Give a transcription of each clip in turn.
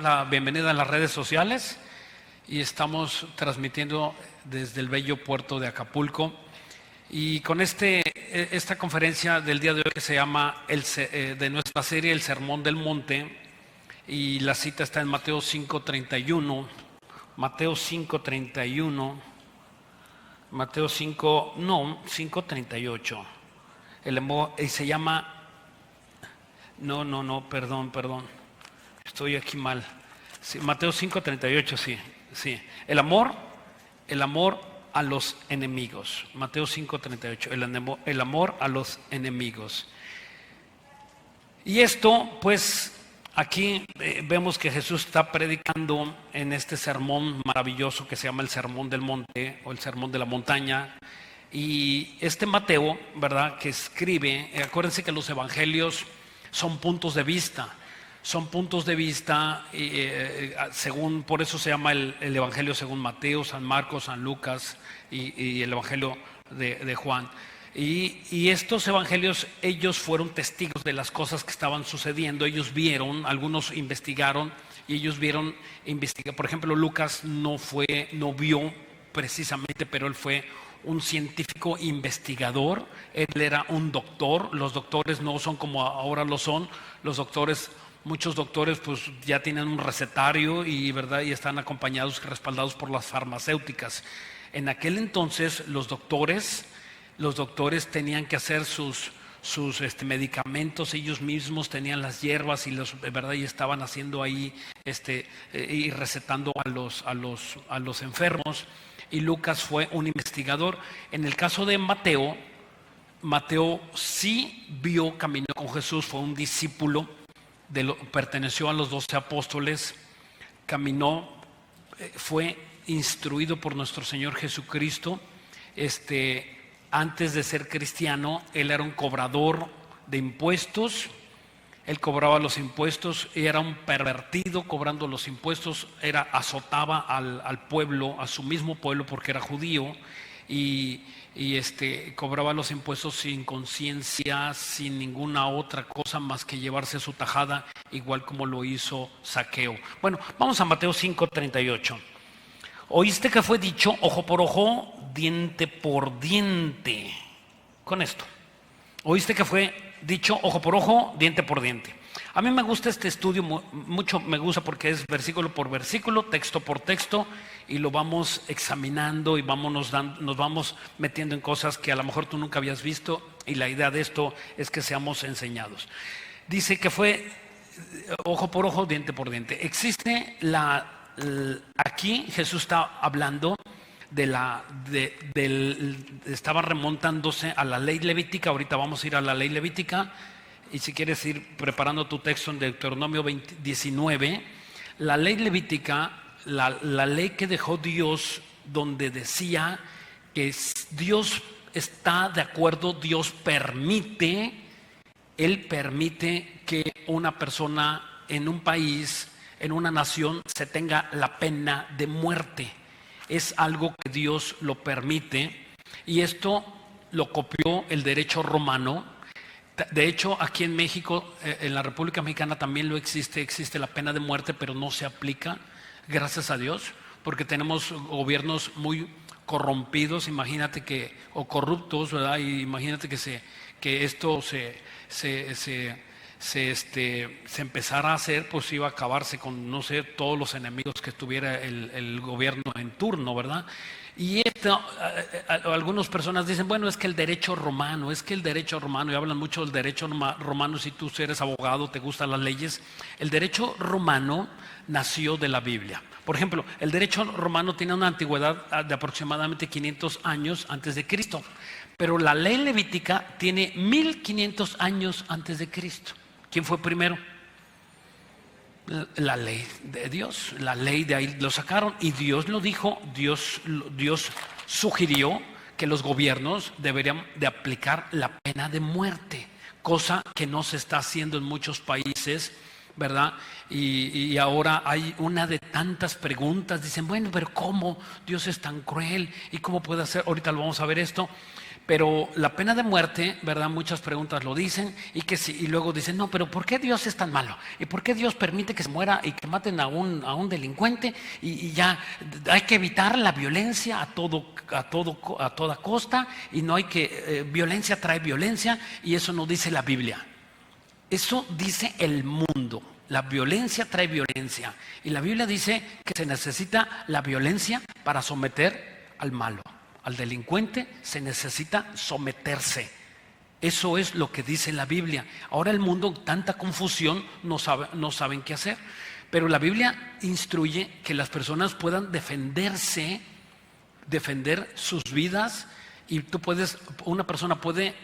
damos la bienvenida a las redes sociales y estamos transmitiendo desde el bello puerto de Acapulco. Y con esta conferencia del día de hoy que se llama de nuestra serie El Sermón del Monte, y la cita está en Mateo 5:31, Mateo 5:31, Mateo 5:38. Y se llama, perdón, estoy aquí mal. Sí, Mateo 5:38, sí. El amor a los enemigos. Mateo 5:38, el amor a los enemigos. Y esto, pues, aquí vemos que Jesús está predicando en este sermón maravilloso que se llama el Sermón del Monte o el Sermón de la Montaña. Y este Mateo, ¿verdad?, que escribe, acuérdense que los evangelios son puntos de vista. Según, por eso se llama el Evangelio según Mateo, San Marcos, San Lucas y el Evangelio de Juan. Y estos evangelios, ellos fueron testigos de las cosas que estaban sucediendo. Ellos vieron, algunos investigaron y ellos vieron, por ejemplo, Lucas no vio precisamente, pero él fue un científico investigador. Él era un doctor. Los doctores no son como ahora lo son. Los doctores, muchos doctores pues ya tienen un recetario y están acompañados y respaldados por las farmacéuticas. En aquel entonces los doctores tenían que hacer sus medicamentos. Ellos mismos tenían las hierbas y y estaban haciendo ahí y recetando a los enfermos. Y Lucas fue un investigador. En el caso de Mateo sí caminó con Jesús, fue un discípulo, perteneció a los 12 apóstoles, caminó, fue instruido por nuestro Señor Jesucristo. Antes de ser cristiano, él era un cobrador de impuestos. Él cobraba los impuestos y era un pervertido cobrando los impuestos. Azotaba al pueblo, a su mismo pueblo, porque era judío, y cobraba los impuestos sin conciencia, sin ninguna otra cosa más que llevarse su tajada, igual como lo hizo Zaqueo. Bueno, vamos a Mateo 5:38. Oíste que fue dicho ojo por ojo, diente por diente. Con esto, oíste que fue dicho ojo por ojo, diente por diente. A mí me gusta este estudio mucho, me gusta porque es versículo por versículo, texto por texto, y lo vamos examinando y nos vamos metiendo en cosas que a lo mejor tú nunca habías visto, y la idea de esto es que seamos enseñados. Dice que fue ojo por ojo, diente por diente. Existe aquí Jesús está hablando estaba remontándose a la ley levítica. Ahorita vamos a ir a la ley levítica, y si quieres ir preparando tu texto en Deuteronomio 19, la ley levítica, la ley que dejó Dios, donde decía que Dios está de acuerdo, Él permite que una persona en un país, en una nación, se tenga la pena de muerte. Es algo que Dios lo permite, y esto lo copió el derecho romano. De hecho, aquí en México, en la República Mexicana también existe la pena de muerte, pero no se aplica, gracias a Dios, porque tenemos gobiernos muy corrompidos, o corruptos, ¿verdad? Y imagínate que esto se empezara a hacer, pues iba a acabarse con, no sé, todos los enemigos que tuviera el gobierno en turno, ¿verdad? Y algunas personas dicen, bueno, es que el derecho romano, y hablan mucho del derecho romano. Si tú eres abogado, te gustan las leyes, el derecho romano nació de la Biblia. Por ejemplo, el derecho romano tiene una antigüedad de aproximadamente 500 años antes de Cristo, pero la ley levítica tiene 1500 años antes de Cristo. ¿Quién fue primero? La ley de Dios. La ley, de ahí lo sacaron, y Dios lo dijo. Dios sugirió que los gobiernos deberían de aplicar la pena de muerte, cosa que no se está haciendo en muchos países, ¿verdad? Y ahora hay una de tantas preguntas. Dicen, bueno, pero ¿cómo Dios es tan cruel? ¿Y cómo puede hacer? Ahorita lo vamos a ver esto. Pero la pena de muerte, ¿verdad? Muchas preguntas lo dicen y luego dicen, no, pero ¿por qué Dios es tan malo? ¿Y por qué Dios permite que se muera y que maten a un delincuente? Y ya hay que evitar la violencia a toda costa, y no hay que, violencia trae violencia, y eso no dice la Biblia. Eso dice el mundo. La violencia trae violencia. Y la Biblia dice que se necesita la violencia para someter al malo. Al delincuente se necesita someterse. Eso es lo que dice la Biblia. Ahora el mundo, tanta confusión, no saben qué hacer. Pero la Biblia instruye que las personas puedan defenderse, defender sus vidas. Y una persona puede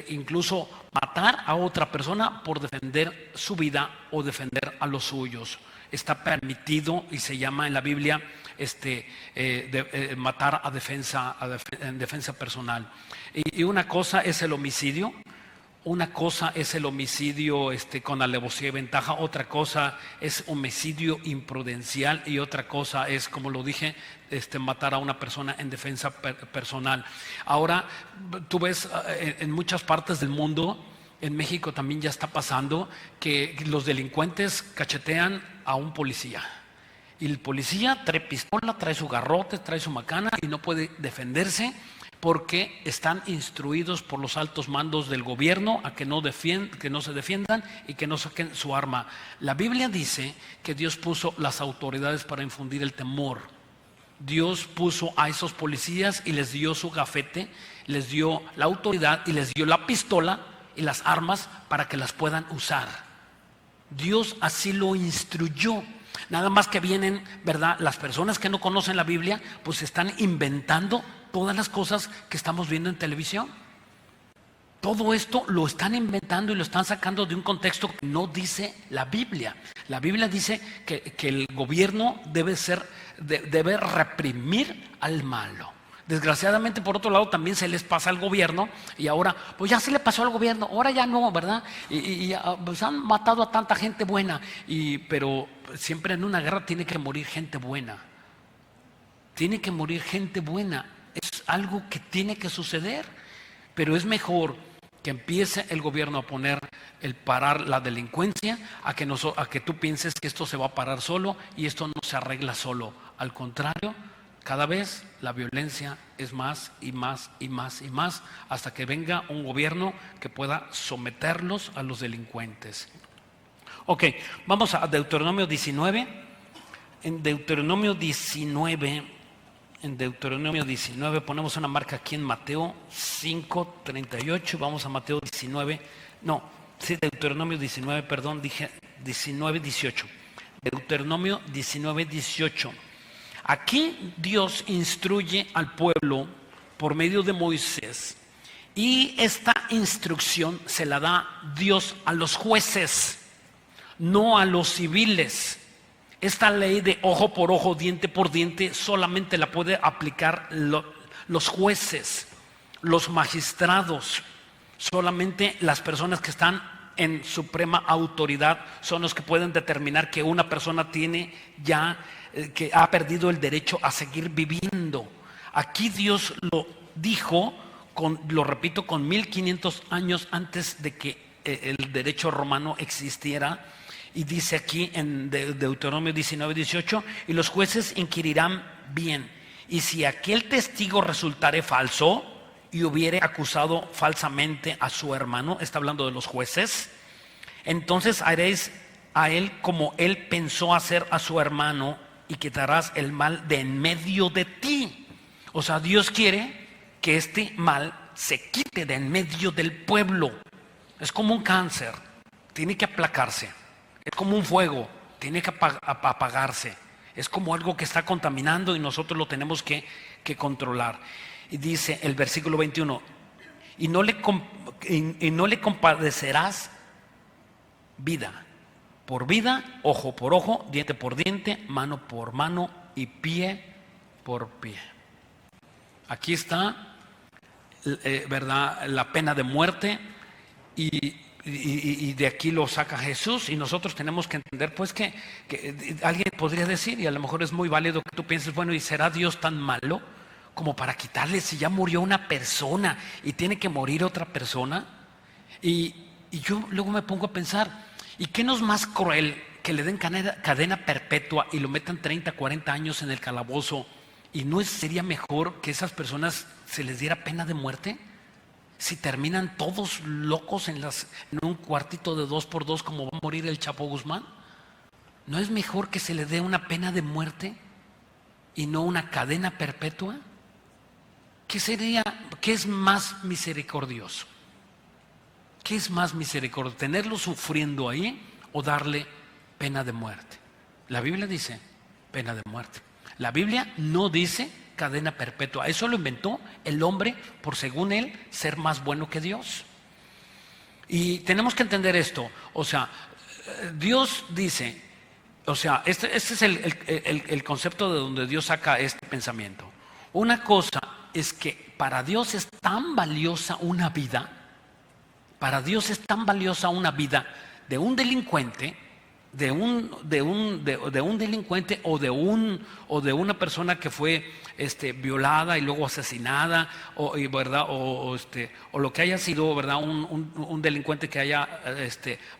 incluso matar a otra persona por defender su vida o defender a los suyos. Está permitido y se llama en la Biblia matar en defensa personal. Y una cosa es el homicidio. Una cosa es el homicidio con alevosía y ventaja, otra cosa es homicidio imprudencial, y otra cosa es, como lo dije, matar a una persona en defensa personal. Ahora, tú ves en muchas partes del mundo, en México también ya está pasando, que los delincuentes cachetean a un policía. Y el policía trae pistola, trae su garrote, trae su macana y no puede defenderse, porque están instruidos por los altos mandos del gobierno a que no se defiendan y que no saquen su arma. La Biblia dice que Dios puso las autoridades para infundir el temor. Dios puso a esos policías y les dio su gafete, les dio la autoridad y les dio la pistola y las armas para que las puedan usar. Dios así lo instruyó. Nada más que vienen, ¿verdad? Las personas que no conocen la Biblia, pues están inventando todas las cosas que estamos viendo en televisión. Todo esto lo están inventando y lo están sacando de un contexto que no dice la Biblia. La Biblia dice que el gobierno debe reprimir al malo. Desgraciadamente, por otro lado, también se les pasa al gobierno, y ahora, pues ya se le pasó al gobierno, ahora ya no, ¿verdad? Y pues han matado a tanta gente buena, pero siempre en una guerra tiene que morir gente buena. Tiene que morir gente buena. Es algo que tiene que suceder, pero es mejor que empiece el gobierno a poner el parar la delincuencia a que tú pienses que esto se va a parar solo, y esto no se arregla solo. Al contrario, cada vez la violencia es más y más y más y más, hasta que venga un gobierno que pueda someterlos a los delincuentes. Ok, vamos a Deuteronomio 19. En Deuteronomio 19 ponemos una marca aquí en Mateo 5:38. Vamos a Mateo 19. No, sí, Deuteronomio 19, perdón, dije 19:18. Deuteronomio 19:18. Aquí Dios instruye al pueblo por medio de Moisés, y esta instrucción se la da Dios a los jueces, no a los civiles. Esta ley de ojo por ojo, diente por diente, solamente la puede aplicar los jueces, los magistrados. Solamente las personas que están en suprema autoridad son los que pueden determinar que una persona tiene ya que ha perdido el derecho a seguir viviendo. Aquí Dios lo dijo, lo repito, con 1500 años antes de que el derecho romano existiera. Y dice aquí en Deuteronomio 19:18: y los jueces inquirirán bien, y si aquel testigo resultare falso y hubiere acusado falsamente a su hermano, está hablando de los jueces, entonces haréis a él como él pensó hacer a su hermano, y quitarás el mal de en medio de ti. O sea, Dios quiere que este mal se quite de en medio del pueblo. Es como un cáncer, tiene que aplacarse. Es como un fuego, tiene que apagarse. Es como algo que está contaminando y nosotros lo tenemos que controlar. Y dice el versículo 21: y no le compadecerás vida por vida, ojo por ojo, diente por diente, mano por mano y pie por pie. Aquí está, ¿verdad?, la pena de muerte. Y y de aquí lo saca Jesús, y nosotros tenemos que entender pues que alguien podría decir, y a lo mejor es muy válido que tú pienses, bueno, ¿y será Dios tan malo como para quitarle si ya murió una persona y tiene que morir otra persona? Y yo luego me pongo a pensar, ¿y qué no es más cruel que le den cadena perpetua y lo metan 30, 40 años en el calabozo? ¿Y no sería mejor que esas personas se les diera pena de muerte? Si terminan todos locos en un cuartito de 2x2 como va a morir el Chapo Guzmán, ¿no es mejor que se le dé una pena de muerte y no una cadena perpetua? ¿Qué es más misericordioso? ¿Qué es más misericordioso? ¿Tenerlo sufriendo ahí o darle pena de muerte? La Biblia dice pena de muerte. La Biblia no dice cadena perpetua. Eso lo inventó el hombre por, según él, ser más bueno que Dios. Y tenemos que entender esto. O sea, Dios dice, o sea, este es el concepto de donde Dios saca este pensamiento. Una cosa es que para Dios es tan valiosa una vida, para Dios es tan valiosa una vida de un delincuente, de un delincuente o de una persona que fue violada y luego asesinada, ¿verdad? O lo que haya sido, ¿verdad? Un delincuente que haya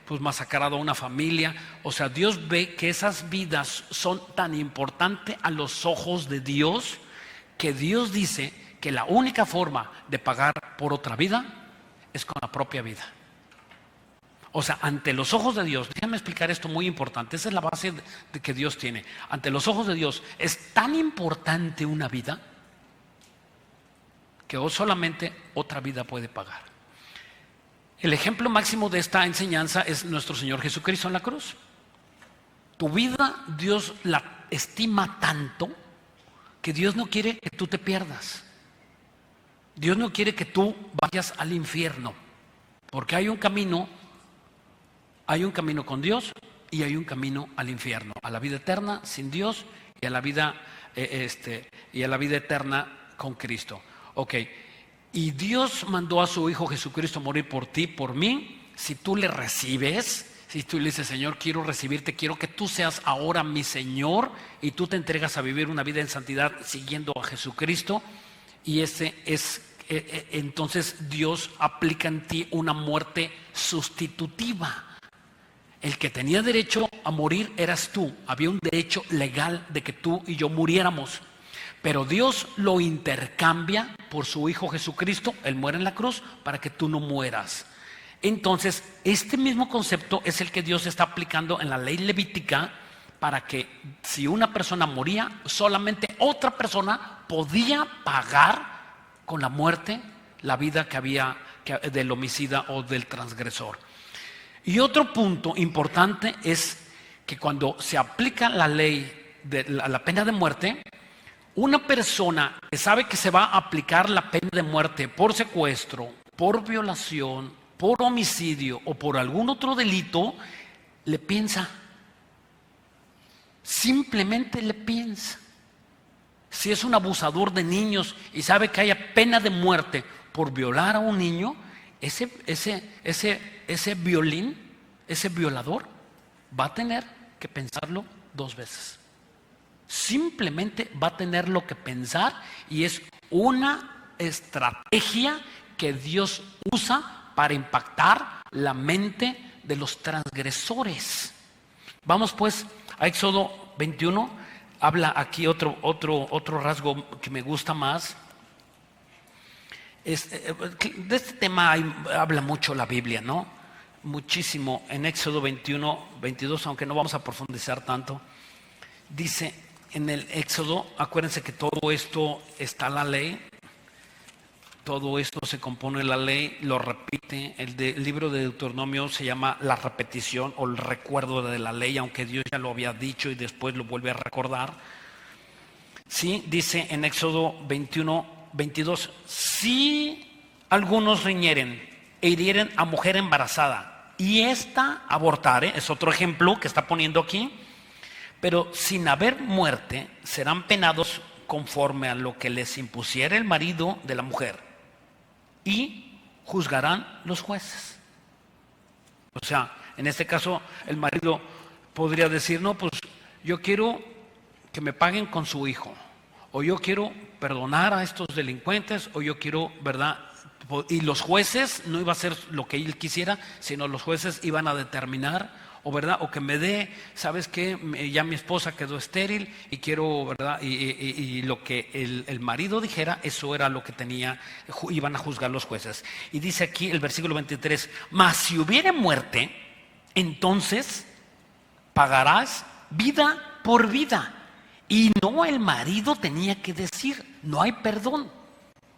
pues masacrado a una familia. O sea, Dios ve que esas vidas son tan importantes a los ojos de Dios, que Dios dice que la única forma de pagar por otra vida es con la propia vida. O sea, ante los ojos de Dios, déjame explicar esto muy importante, esa es la base de que Dios tiene. Ante los ojos de Dios es tan importante una vida que solamente otra vida puede pagar. El ejemplo máximo de esta enseñanza es nuestro Señor Jesucristo en la cruz. Tu vida Dios la estima tanto que Dios no quiere que tú te pierdas. Dios no quiere que tú vayas al infierno, porque hay un camino con Dios y hay un camino al infierno, a la vida eterna sin Dios y a la vida eterna con Cristo. Ok, y Dios mandó a su Hijo Jesucristo a morir por ti, por mí. Si tú le recibes, si tú le dices, Señor, quiero recibirte, quiero que tú seas ahora mi Señor, y tú te entregas a vivir una vida en santidad siguiendo a Jesucristo, y entonces Dios aplica en ti una muerte sustitutiva. El que tenía derecho a morir eras tú. Había un derecho legal de que tú y yo muriéramos, pero Dios lo intercambia por su Hijo Jesucristo. Él muere en la cruz para que tú no mueras. Entonces, este mismo concepto es el que Dios está aplicando en la ley levítica, para que si una persona moría, solamente otra persona podía pagar con la muerte la vida que había del homicida o del transgresor. Y otro punto importante es que cuando se aplica la ley de la pena de muerte, una persona que sabe que se va a aplicar la pena de muerte por secuestro, por violación, por homicidio o por algún otro delito, le piensa. Simplemente le piensa. Si es un abusador de niños y sabe que haya pena de muerte por violar a un niño, ese violador va a tener que pensarlo 2 veces. Simplemente va a tenerlo que pensar, y es una estrategia que Dios usa para impactar la mente de los transgresores. Vamos pues a Éxodo 21. Habla aquí otro rasgo que me gusta más. De este tema habla mucho la Biblia, ¿no? Muchísimo. En Éxodo 21, 22, aunque no vamos a profundizar tanto, dice en el Éxodo, acuérdense que todo esto está la ley, todo esto se compone de la ley, lo repite. El libro de Deuteronomio se llama la repetición o el recuerdo de la ley, aunque Dios ya lo había dicho y después lo vuelve a recordar. Sí, dice en Éxodo 21, 22, si algunos riñeren e hirieren a mujer embarazada y ésta abortare, es otro ejemplo que está poniendo aquí, pero sin haber muerte, serán penados conforme a lo que les impusiera el marido de la mujer, y juzgarán los jueces. O sea, en este caso el marido podría decir, no, pues yo quiero que me paguen con su hijo, o yo quiero perdonar a estos delincuentes, o yo quiero, ¿verdad? Y los jueces no iba a hacer lo que él quisiera, sino los jueces iban a determinar, o verdad, o que me dé, ¿sabes qué? Ya mi esposa quedó estéril y quiero, ¿verdad? Y lo que el marido dijera, eso era lo que iban a juzgar los jueces. Y dice aquí el versículo 23, mas si hubiere muerte, entonces pagarás vida por vida. Y no, el marido tenía que decir, no hay perdón,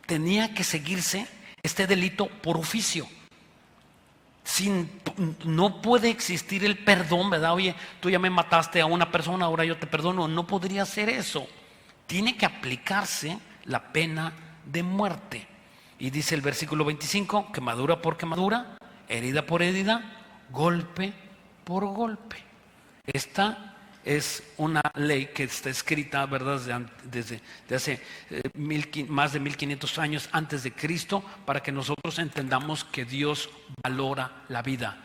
tenía que seguirse este delito por oficio. No puede existir el perdón, ¿verdad? Oye, tú ya me mataste a una persona, ahora yo te perdono. No podría ser eso. Tiene que aplicarse la pena de muerte. Y dice el versículo 25, quemadura por quemadura, herida por herida, golpe por golpe. Esta es una ley que está escrita, ¿verdad?, desde hace más de 1500 años antes de Cristo, para que nosotros entendamos que Dios valora la vida.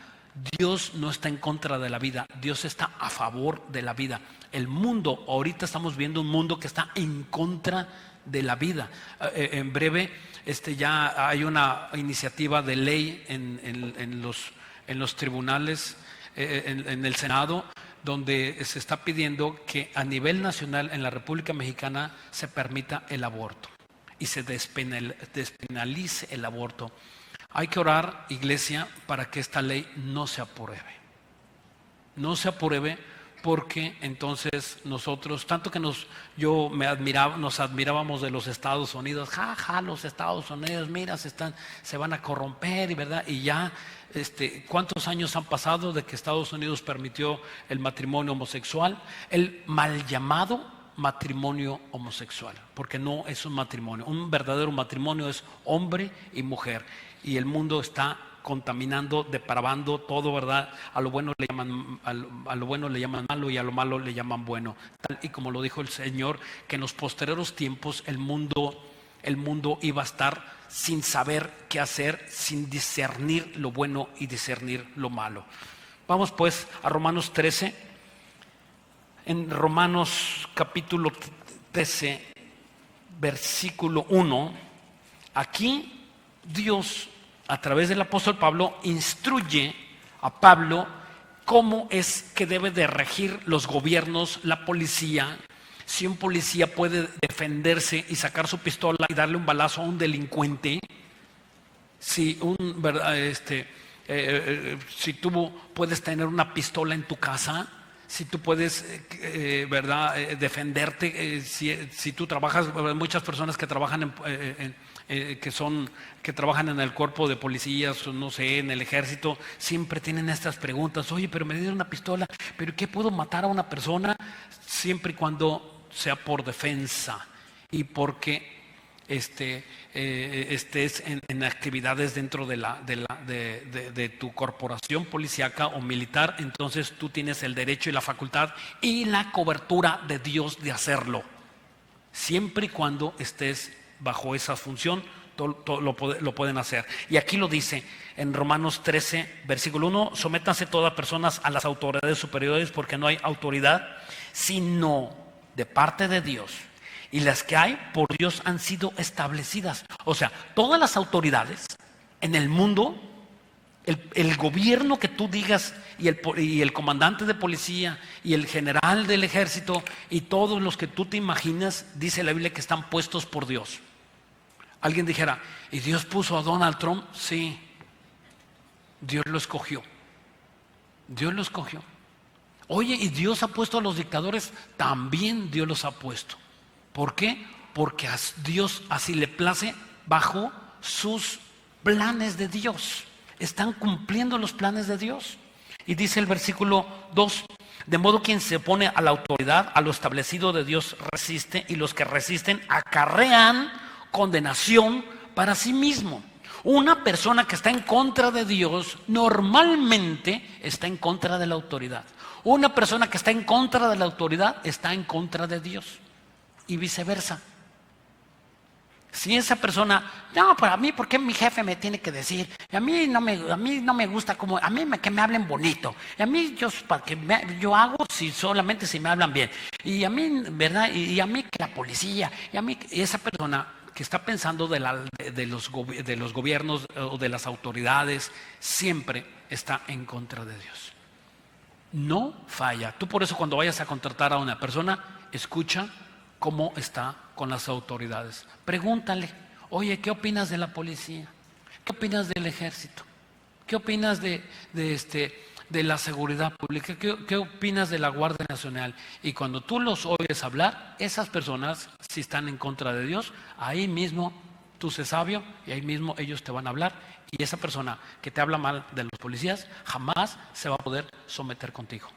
Dios no está en contra de la vida, Dios está a favor de la vida. El mundo, ahorita estamos viendo un mundo que está en contra de la vida. En breve ya hay una iniciativa de ley en los tribunales, en el Senado, donde se está pidiendo que a nivel nacional en la República Mexicana se permita el aborto y se despenalice el aborto. Hay que orar, iglesia, para que esta ley no se apruebe. No se apruebe, porque entonces nosotros, tanto que nos admirábamos de los Estados Unidos, los Estados Unidos, mira, se van a corromper, ¿verdad? Y ya, ¿cuántos años han pasado de que Estados Unidos permitió el matrimonio homosexual? El mal llamado matrimonio homosexual, porque no es un matrimonio. Un verdadero matrimonio es hombre y mujer, y el mundo está contaminando, depravando todo, ¿verdad? A lo bueno le llaman malo y a lo malo le llaman bueno. Tal y como lo dijo el Señor, que en los posteriores tiempos el mundo iba a estar sin saber qué hacer, sin discernir lo bueno y discernir lo malo. Vamos pues a Romanos 13. En Romanos capítulo 13, versículo 1, aquí Dios, a través del apóstol Pablo, instruye a Pablo cómo es que debe de regir los gobiernos, la policía. Si un policía puede defenderse y sacar su pistola y darle un balazo a un delincuente, si tú puedes tener una pistola en tu casa, si tú puedes, defenderte, si tú trabajas, muchas personas que trabajan que trabajan en el cuerpo de policías, no sé, en el ejército, siempre tienen estas preguntas. Oye, pero me dieron una pistola, ¿pero qué puedo matar a una persona? Siempre y cuando sea por defensa y porque estés en actividades dentro de tu corporación policíaca o militar, entonces tú tienes el derecho y la facultad y la cobertura de Dios de hacerlo, siempre y cuando estés bajo esa función. Lo pueden hacer. Y aquí lo dice en Romanos 13, versículo 1: sométanse todas personas a las autoridades superiores, porque no hay autoridad sino de parte de Dios, y las que hay por Dios han sido establecidas. O sea, todas las autoridades en el mundo, el gobierno que tú digas, y el comandante de policía y el general del ejército y todos los que tú te imaginas, dice la Biblia que están puestos por Dios. Alguien dijera, ¿y Dios puso a Donald Trump? Sí, Dios lo escogió. Dios lo escogió. Oye, ¿y Dios ha puesto a los dictadores? También Dios los ha puesto. ¿Por qué? Porque a Dios así le place, bajo sus planes de Dios. Están cumpliendo los planes de Dios. Y dice el versículo 2: de modo quien se opone a la autoridad, a lo establecido de Dios, resiste, y los que resisten acarrean condenación para sí mismo. Una persona que está en contra de Dios normalmente está en contra de la autoridad. Una persona que está en contra de la autoridad está en contra de Dios, y viceversa. Si esa persona, no, para mí, ¿por qué mi jefe me tiene que decir? A mí no me gusta como, que me hablen bonito. Y a mí, yo hago solamente si me hablan bien. Y a mí, ¿verdad? Y a mí que la policía, y esa persona que está pensando de los gobiernos o de las autoridades, siempre está en contra de Dios. No falla. Tú por eso cuando vayas a contratar a una persona, escucha cómo está con las autoridades. Pregúntale, oye, ¿qué opinas de la policía? ¿Qué opinas del ejército? ¿Qué opinas de la seguridad pública? ¿Qué opinas de la Guardia Nacional? Y cuando tú los oyes hablar, esas personas, si están en contra de Dios, ahí mismo tú sé sabio y ahí mismo ellos te van a hablar. Y esa persona que te habla mal de los policías jamás se va a poder someter contigo.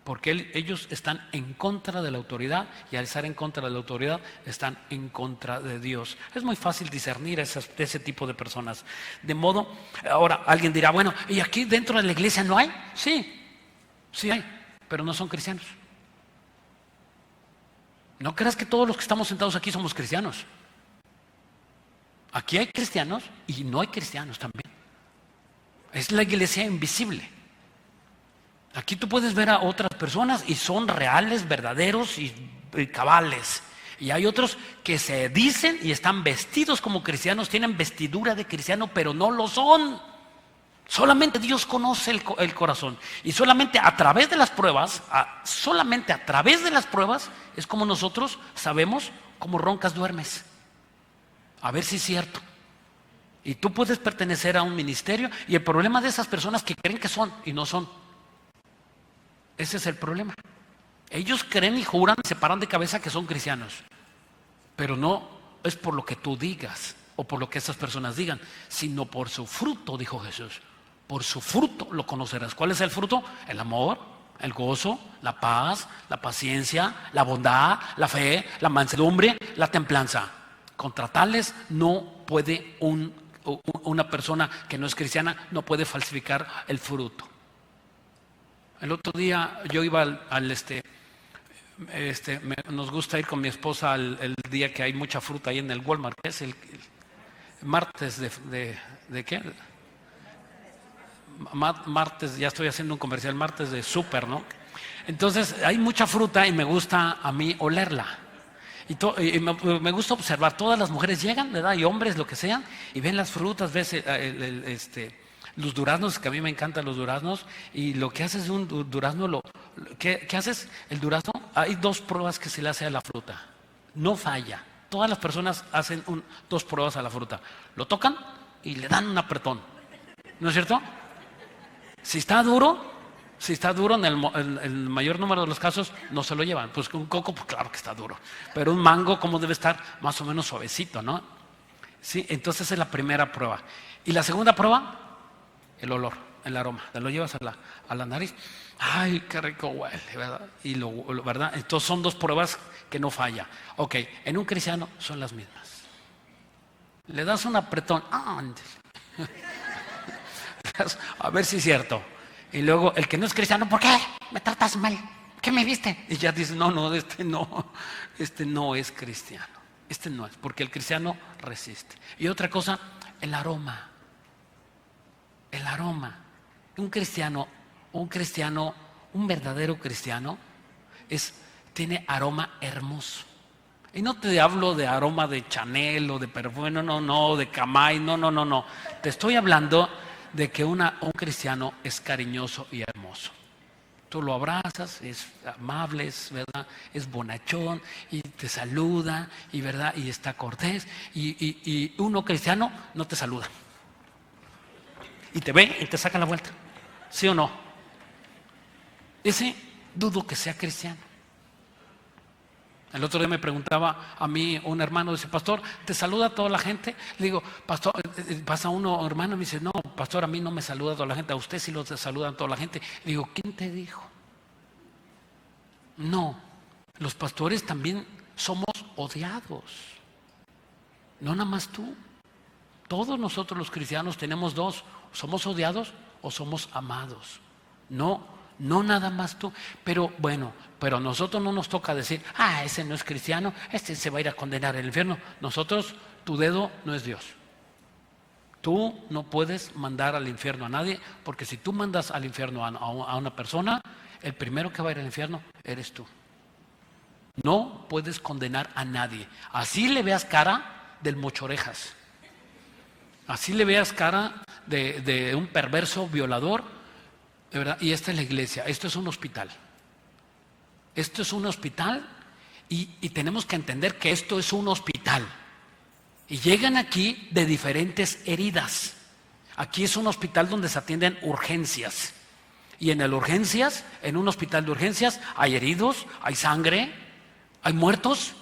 Porque ellos están en contra de la autoridad y al estar en contra de la autoridad están en contra de Dios. Es muy fácil discernir ese tipo de personas. De modo, ahora alguien dirá, bueno, ¿y aquí dentro de la iglesia no hay? Sí hay, pero no son cristianos. No creas que todos los que estamos sentados aquí somos cristianos. Aquí hay cristianos y no hay cristianos también. Es la iglesia invisible. Aquí tú puedes ver a otras personas y son reales, verdaderos y cabales. Y hay otros que se dicen y están vestidos como cristianos, tienen vestidura de cristiano, pero no lo son. Solamente Dios conoce el corazón. Y solamente a través de las pruebas, es como nosotros sabemos cómo roncas duermes. A ver si es cierto. Y tú puedes pertenecer a un ministerio y el problema de esas personas que creen que son y no son. Ese es el problema. Ellos creen y juran y se paran de cabeza que son cristianos. Pero no es por lo que tú digas o por lo que esas personas digan, sino por su fruto, dijo Jesús. Por su fruto lo conocerás. ¿Cuál es el fruto? El amor, el gozo, la paz, la paciencia, la bondad, la fe, la mansedumbre, la templanza. Contra tales no puede una persona que no es cristiana, no puede falsificar el fruto. El otro día yo iba nos gusta ir con mi esposa el día que hay mucha fruta ahí en el Walmart, que es el martes de ¿qué? Martes, ya estoy haciendo un comercial, martes de súper, ¿no? Entonces hay mucha fruta y me gusta a mí olerla. Y me gusta observar, todas las mujeres llegan, ¿verdad? Y hombres, lo que sean, y ven las frutas, ves los duraznos, que a mí me encantan los duraznos, y lo que haces de un durazno, ¿qué haces? El durazno, hay dos pruebas que se le hace a la fruta, no falla. Todas las personas hacen dos pruebas a la fruta, lo tocan y le dan un apretón, ¿no es cierto? Si está duro en el mayor número de los casos no se lo llevan. Pues un coco, pues claro que está duro, pero un mango, ¿cómo debe estar? Más o menos suavecito, ¿no? Sí, entonces esa es la primera prueba. Y la segunda prueba, el olor, el aroma. Te lo llevas a la nariz. Ay, qué rico huele, ¿verdad? Y ¿verdad? Entonces son dos pruebas que no falla. Ok, en un cristiano son las mismas. Le das un apretón, a ver si es cierto. Y luego el que no es cristiano, ¿por qué me tratas mal? ¿Qué me viste? Y ya dice, no, este no es cristiano. Este no es, porque el cristiano resiste. Y otra cosa, el aroma. El aroma. Un verdadero cristiano tiene aroma hermoso. Y no te hablo de aroma de Chanel o de perfume, no, de Camay, no. Te estoy hablando de que un cristiano es cariñoso y hermoso. Tú lo abrazas, es amable, ¿verdad? Es bonachón y te saluda, y ¿verdad? Y está cortés. Y uno cristiano no te saluda. Y te ve y te saca la vuelta. ¿Sí o no? Ese dudo que sea cristiano. El otro día me preguntaba a mí un hermano, dice, pastor, ¿te saluda toda la gente? Le digo, pastor, pasa uno hermano y me dice, no, pastor, a mí no me saluda toda la gente, a usted sí lo saludan toda la gente. Le digo, ¿quién te dijo? No, los pastores también somos odiados. No nada más tú. Todos nosotros los cristianos tenemos dos, somos odiados o somos amados. No No nada más tú, pero bueno, pero a nosotros no nos toca decir, ese no es cristiano, este se va a ir a condenar al infierno. Nosotros, tu dedo no es Dios. Tú no puedes mandar al infierno a nadie, porque si tú mandas al infierno a una persona, el primero que va a ir al infierno eres tú. No puedes condenar a nadie. Así le veas cara del mochorejas, así le veas cara de un perverso violador, de verdad. Y esta es la iglesia, esto es un hospital. Esto es un hospital y tenemos que entender que esto es un hospital. Y llegan aquí de diferentes heridas. Aquí es un hospital donde se atienden urgencias. Y en un hospital de urgencias, hay heridos, hay sangre, hay muertos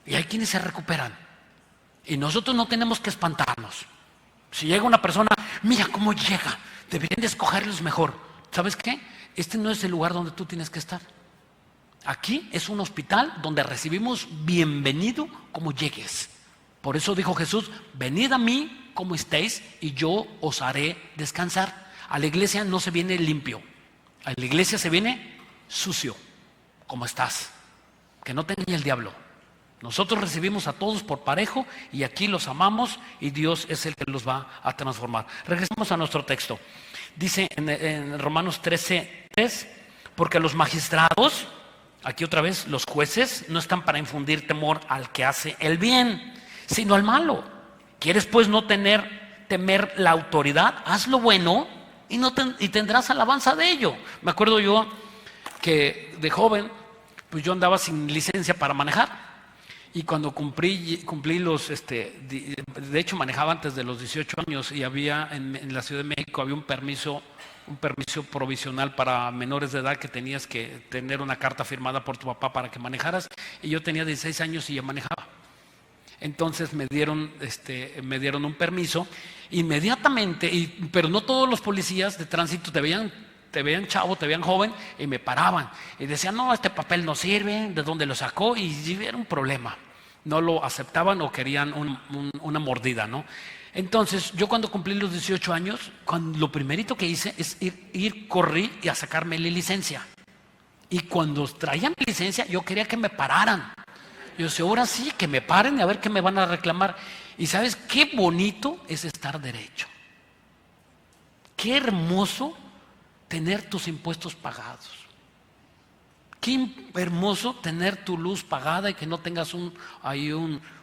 y hay quienes se recuperan. Y nosotros no tenemos que espantarnos. Si llega una persona, mira cómo llega, deberían de escogerlos mejor. ¿Sabes qué? Este no es el lugar donde tú tienes que estar. Aquí es un hospital donde recibimos bienvenido como llegues. Por eso dijo Jesús, venid a mí como estéis y yo os haré descansar. A la iglesia no se viene limpio, a la iglesia se viene sucio, como estás, que no te engañe el diablo. Nosotros recibimos a todos por parejo y aquí los amamos y Dios es el que los va a transformar. Regresemos a nuestro texto. Dice en Romanos 13:3, porque los magistrados, aquí otra vez, los jueces no están para infundir temor al que hace el bien, sino al malo. ¿Quieres pues no temer la autoridad? Haz lo bueno y tendrás alabanza de ello. Me acuerdo yo que de joven, pues yo andaba sin licencia para manejar. Y cuando cumplí los, de hecho manejaba antes de los 18 años y había en la Ciudad de México había un permiso provisional para menores de edad que tenías que tener una carta firmada por tu papá para que manejaras. Y yo tenía 16 años y ya manejaba. Entonces me dieron un permiso inmediatamente, pero no todos los policías de tránsito te veían chavo, te veían joven y me paraban y decían, no, este papel no sirve, ¿de dónde lo sacó? Y era un problema, no lo aceptaban o querían una mordida, ¿no? Entonces yo cuando cumplí los 18 años, lo primerito que hice es corrí y a sacarme la licencia. Y cuando traían mi licencia yo quería que me pararan. Yo decía, ahora sí, que me paren y a ver qué me van a reclamar. Y ¿sabes qué bonito es estar derecho? Qué hermoso tener tus impuestos pagados. Qué hermoso tener tu luz pagada y que no tengas un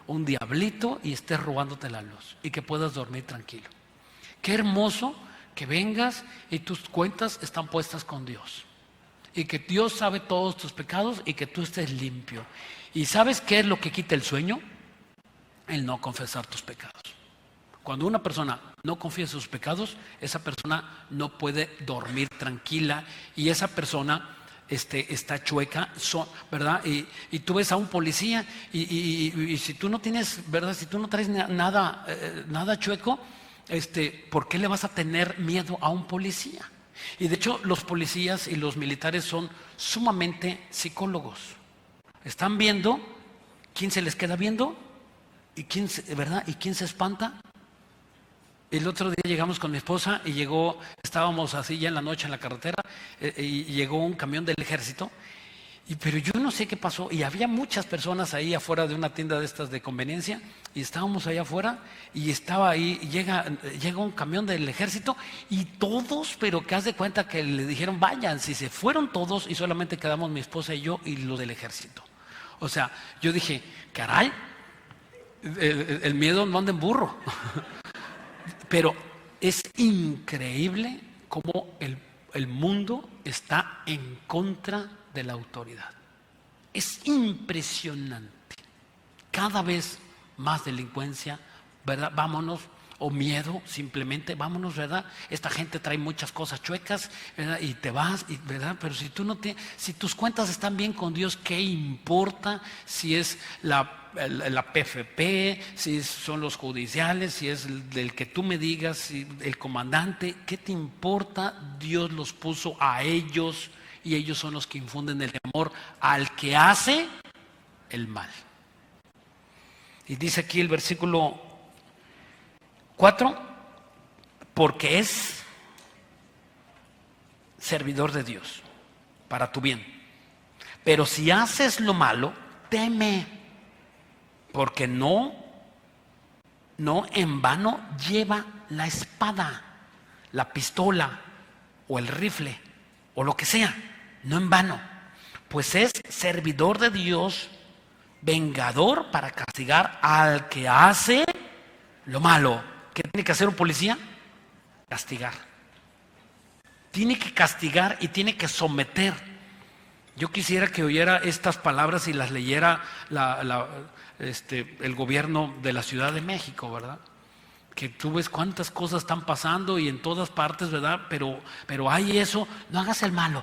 diablito y estés robándote la luz y que puedas dormir tranquilo. Qué hermoso que vengas y tus cuentas están puestas con Dios y que Dios sabe todos tus pecados y que tú estés limpio. ¿Y sabes qué es lo que quita el sueño? El no confesar tus pecados. Cuando una persona no confiesa sus pecados, esa persona no puede dormir tranquila y esa persona está chueca, ¿verdad? Y tú ves a un policía y si tú no tienes, ¿verdad? Si tú no traes nada chueco, ¿por qué le vas a tener miedo a un policía? Y de hecho los policías y los militares son sumamente psicólogos. Están viendo quién se les queda viendo y ¿verdad? ¿Y quién se espanta? El otro día llegamos con mi esposa y estábamos así ya en la noche en la carretera y llegó un camión del ejército, pero yo no sé qué pasó y había muchas personas ahí afuera de una tienda de estas de conveniencia y estábamos allá afuera y estaba ahí, llega un camión del ejército y todos, pero que haz de cuenta que le dijeron vayan, si se fueron todos y solamente quedamos mi esposa y yo y lo del ejército. O sea, yo dije, caray, el miedo no anda en burro. Pero es increíble cómo el mundo está en contra de la autoridad. Es impresionante. Cada vez más delincuencia, ¿verdad? Vámonos, o miedo, simplemente, vámonos, ¿verdad? Esta gente trae muchas cosas chuecas, ¿verdad? Y te vas, ¿verdad? Pero si tus cuentas están bien con Dios, ¿qué importa si es la PFP, si son los judiciales, si es del que tú me digas, si el comandante? ¿Qué te importa? Dios los puso a ellos y ellos son los que infunden el temor al que hace el mal. Y dice aquí el versículo 4, porque es servidor de Dios, para tu bien. Pero si haces lo malo, teme, porque no en vano lleva la espada, la pistola o el rifle o lo que sea, no en vano, pues es servidor de Dios, vengador para castigar al que hace lo malo. ¿Qué tiene que hacer un policía? Castigar. Tiene que castigar y tiene que someter. Yo quisiera que oyera estas palabras y las leyera el gobierno de la Ciudad de México, ¿verdad? Que tú ves cuántas cosas están pasando y en todas partes, ¿verdad? Pero hay eso, no hagas el malo,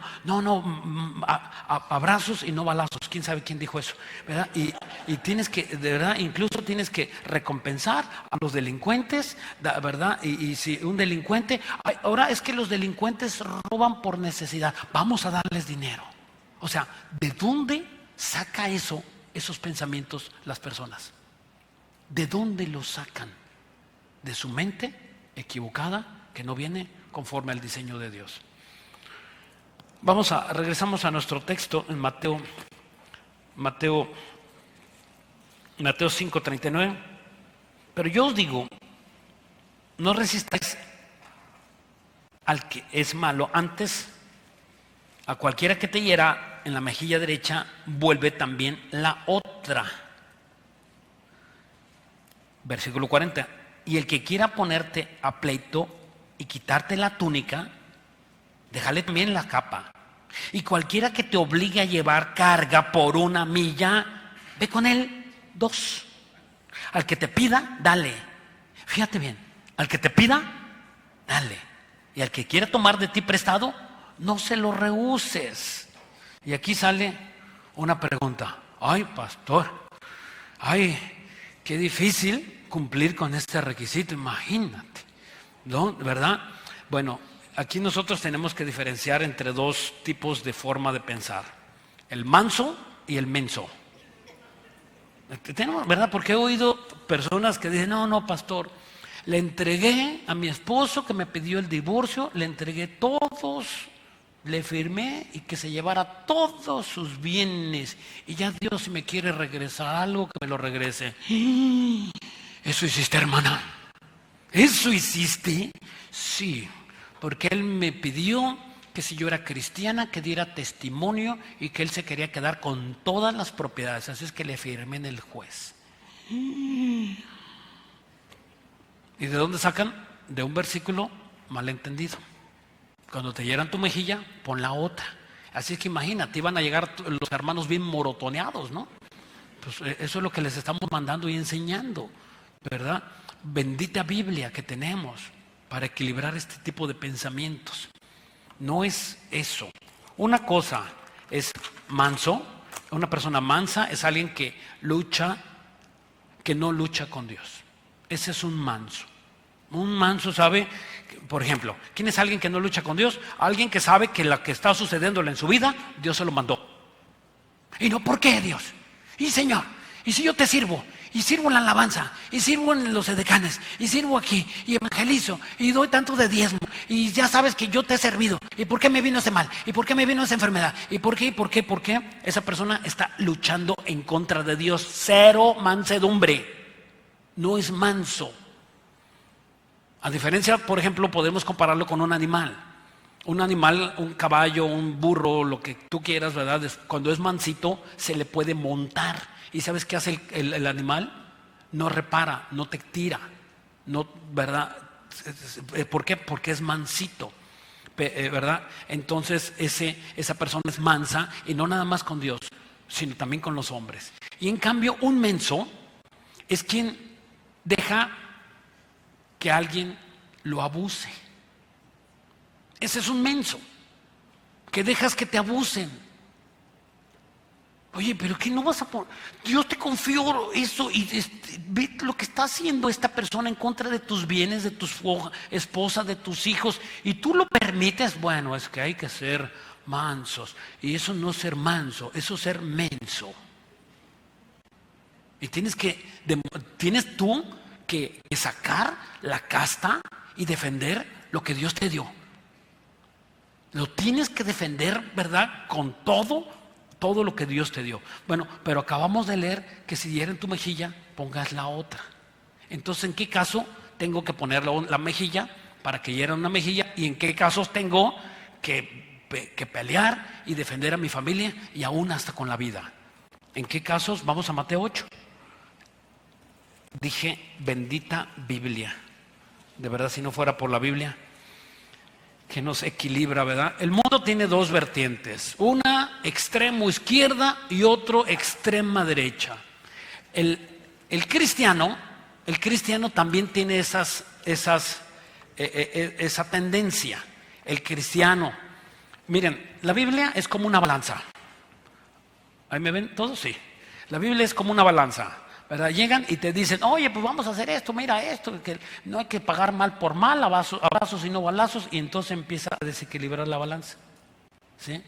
abrazos y no balazos. ¿Quién sabe quién dijo eso? ¿Verdad? Y tienes que, de verdad, incluso tienes que recompensar a los delincuentes, ¿verdad? Y si un delincuente, ahora es que los delincuentes roban por necesidad, vamos a darles dinero. O sea, ¿de dónde saca esos pensamientos las personas? ¿De dónde los sacan? De su mente equivocada, que no viene conforme al diseño de Dios. Regresamos a nuestro texto en Mateo 5:39. Pero yo os digo, no resistáis al que es malo, antes a cualquiera que te hiera en la mejilla derecha, vuelve también la otra. Versículo 40. Y el que quiera ponerte a pleito y quitarte la túnica, déjale también la capa. Y cualquiera que te obligue a llevar carga por 1 milla, ve con él 2. Al que te pida, dale. Fíjate bien, al que te pida, dale. Y al que quiera tomar de ti prestado, no se lo rehuses. Y aquí sale una pregunta. Ay, pastor, qué difícil cumplir con este requisito, imagínate, ¿no? ¿Verdad? Bueno, aquí nosotros tenemos que diferenciar entre 2 tipos de forma de pensar: el manso y el menso. Tenemos, ¿verdad? Porque he oído personas que dicen, no, pastor, le entregué a mi esposo que me pidió el divorcio, le entregué todos, le firmé y que se llevara todos sus bienes, y ya Dios, si me quiere regresar algo, que me lo regrese. ¿Eso hiciste, hermana? ¿Eso hiciste? Sí, porque él me pidió que si yo era cristiana, que diera testimonio y que él se quería quedar con todas las propiedades. Así es que le firmé en el juez. ¿Y de dónde sacan? De un versículo malentendido. Cuando te hieran tu mejilla, pon la otra. Así es que imagínate, iban a llegar los hermanos bien morotoneados, ¿no? Pues eso es lo que les estamos mandando y enseñando, ¿verdad? Bendita Biblia que tenemos para equilibrar este tipo de pensamientos. No es eso. Una cosa es manso. Una persona mansa es alguien que no lucha con Dios. Ese es un manso. Un manso sabe, por ejemplo, ¿quién es alguien que no lucha con Dios? Alguien que sabe que lo que está sucediéndole en su vida, Dios se lo mandó. Y no, ¿por qué, Dios? Y Señor, y si yo te sirvo, y sirvo en la alabanza, y sirvo en los edecanes, y sirvo aquí, y evangelizo, y doy tanto de diezmo, y ya sabes que yo te he servido, ¿y por qué me vino ese mal? ¿Y por qué me vino esa enfermedad? ¿Y por qué? ¿Por qué? Esa persona está luchando en contra de Dios. Cero mansedumbre. No es manso. A diferencia, por ejemplo, podemos compararlo con un animal. Un animal, un caballo, un burro, lo que tú quieras, ¿verdad? Cuando es mansito, se le puede montar. ¿Y sabes qué hace el animal? No repara, no te tira, no, ¿verdad? ¿Por qué? Porque es mansito, ¿verdad? Entonces esa persona es mansa, y no nada más con Dios, sino también con los hombres. Y en cambio, un menso es quien deja que alguien lo abuse. Ese es un menso, que dejas que te abusen. Oye, pero ¿qué no vas a poner? Dios te confió eso, y ve lo que está haciendo esta persona en contra de tus bienes, de tu esposa, de tus hijos, y tú lo permites. Bueno, es que hay que ser mansos, y eso no es ser manso, eso es ser menso. Y tienes tú que sacar la casta y defender lo que Dios te dio. Lo tienes que defender, ¿verdad? Con todo lo que Dios te dio. Bueno, pero acabamos de leer que si hieren tu mejilla, pongas la otra. Entonces, ¿en qué caso tengo que poner la mejilla para que hieran una mejilla? ¿Y en qué casos tengo que pelear y defender a mi familia y aún hasta con la vida? ¿En qué casos? Vamos a Mateo 8. Dije, bendita Biblia. De verdad, si no fuera por la Biblia, que nos equilibra, ¿verdad? El mundo tiene dos vertientes, una extremo izquierda y otro extrema derecha. El cristiano también tiene esa tendencia. El cristiano, miren, la Biblia es como una balanza. ¿Ahí me ven todos? Sí. La Biblia es como una balanza, ¿verdad? Llegan y te dicen, oye, pues vamos a hacer esto, mira esto, que no hay que pagar mal por mal, abrazos y no balazos, y entonces empieza a desequilibrar la balanza, ¿sí?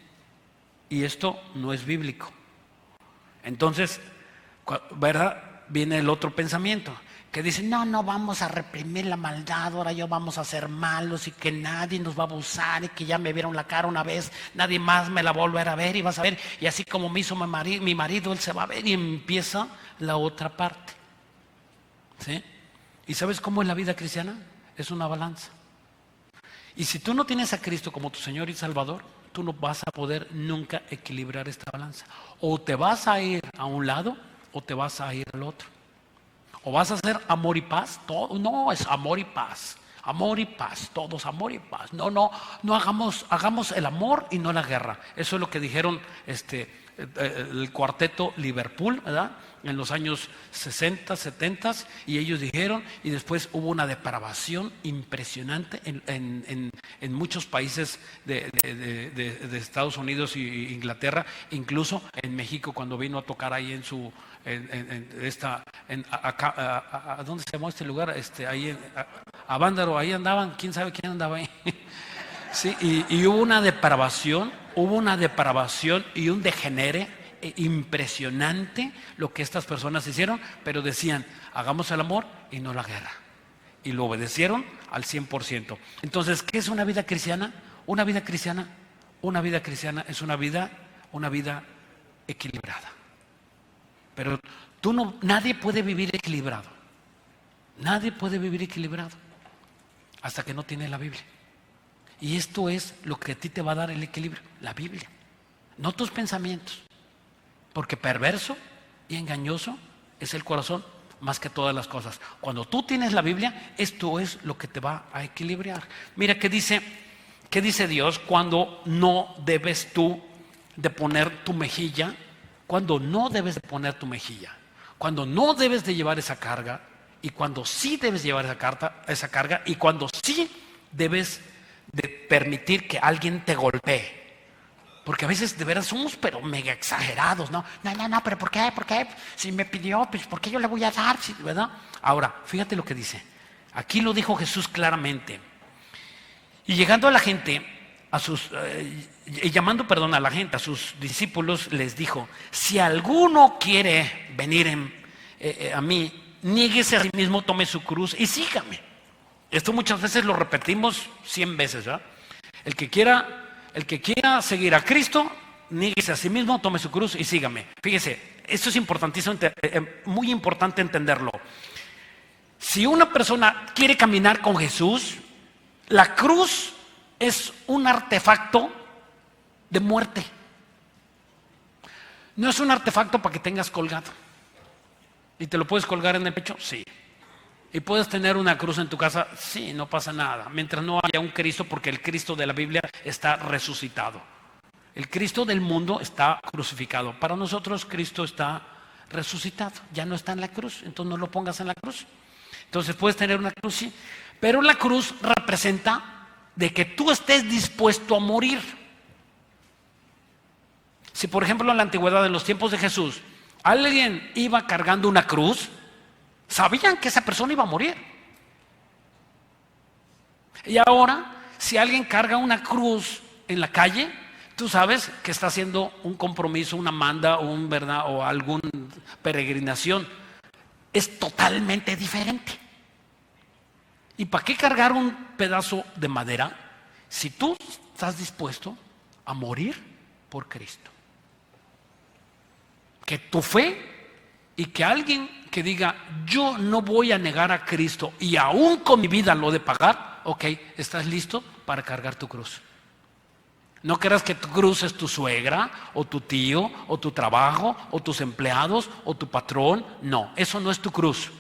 Y esto no es bíblico. Entonces, ¿verdad? Viene el otro pensamiento, que dice, no vamos a reprimir la maldad, ahora yo vamos a ser malos y que nadie nos va a abusar y que ya me vieron la cara una vez, nadie más me la va a volver a ver y vas a ver, y así como me hizo mi marido, él se va a ver, y empieza la otra parte, ¿sí? ¿Y sabes cómo es la vida cristiana? Es una balanza. Y si tú no tienes a Cristo como tu Señor y Salvador, tú no vas a poder nunca equilibrar esta balanza. O te vas a ir a un lado o te vas a ir al otro. O vas a hacer amor y paz, todo, no, es amor y paz, todos amor y paz. No hagamos el amor y no la guerra. Eso es lo que dijeron el cuarteto Liverpool, ¿verdad? En los años 60, 70, y ellos dijeron, y después hubo una depravación impresionante en muchos países de Estados Unidos e Inglaterra, incluso en México cuando vino a tocar ahí ¿a dónde se llamó este lugar? Ahí a Vándaro, ahí andaban, quién sabe quién andaba ahí. Sí, y hubo una depravación y un degenere impresionante lo que estas personas hicieron, pero decían, hagamos el amor y no la guerra. Y lo obedecieron al 100%. Entonces, ¿qué es una vida cristiana? Una vida cristiana es una vida equilibrada. Pero nadie puede vivir equilibrado. Nadie puede vivir equilibrado hasta que no tiene la Biblia. Y esto es lo que a ti te va a dar el equilibrio, la Biblia, no tus pensamientos. Porque perverso y engañoso es el corazón más que todas las cosas. Cuando tú tienes la Biblia, esto es lo que te va a equilibrar. Mira qué dice Dios cuando no debes tú de poner tu mejilla, cuando no debes de poner tu mejilla, cuando no debes de llevar esa carga y cuando sí debes llevar esa carga y cuando sí debes de permitir que alguien te golpee. Porque a veces de veras somos pero mega exagerados, ¿no? No, pero ¿por qué? Si me pidió, pues ¿por qué yo le voy a dar? ¿Verdad? Ahora, fíjate lo que dice. Aquí lo dijo Jesús claramente. Y llegando a la gente, llamando a la gente, a sus discípulos, les dijo, si alguno quiere venir a mí, niéguese a sí mismo, tome su cruz y sígame. Esto muchas veces lo repetimos 100 veces, ¿verdad? El que quiera seguir a Cristo, níguese a sí mismo, tome su cruz y sígame. Fíjese, esto es importantísimo, muy importante entenderlo. Si una persona quiere caminar con Jesús, la cruz es un artefacto de muerte. No es un artefacto para que tengas colgado. ¿Y te lo puedes colgar en el pecho? Sí. ¿Y puedes tener una cruz en tu casa? Sí, no pasa nada. Mientras no haya un Cristo, porque el Cristo de la Biblia está resucitado. El Cristo del mundo está crucificado. Para nosotros Cristo está resucitado. Ya no está en la cruz, entonces no lo pongas en la cruz. Entonces puedes tener una cruz, sí. Pero la cruz representa de que tú estés dispuesto a morir. Si por ejemplo en la antigüedad, en los tiempos de Jesús, alguien iba cargando una cruz, sabían que esa persona iba a morir. Y ahora, si alguien carga una cruz en la calle, tú sabes que está haciendo un compromiso, una manda, ¿verdad? O alguna peregrinación. Es totalmente diferente. ¿Y para qué cargar un pedazo de madera? Si tú estás dispuesto a morir por Cristo. Que tu fe y que alguien que diga, yo no voy a negar a Cristo y aún con mi vida lo de pagar, ok, ¿estás listo para cargar tu cruz? No creas que tu cruz es tu suegra, o tu tío, o tu trabajo, o tus empleados, o tu patrón. No, eso no es tu cruz.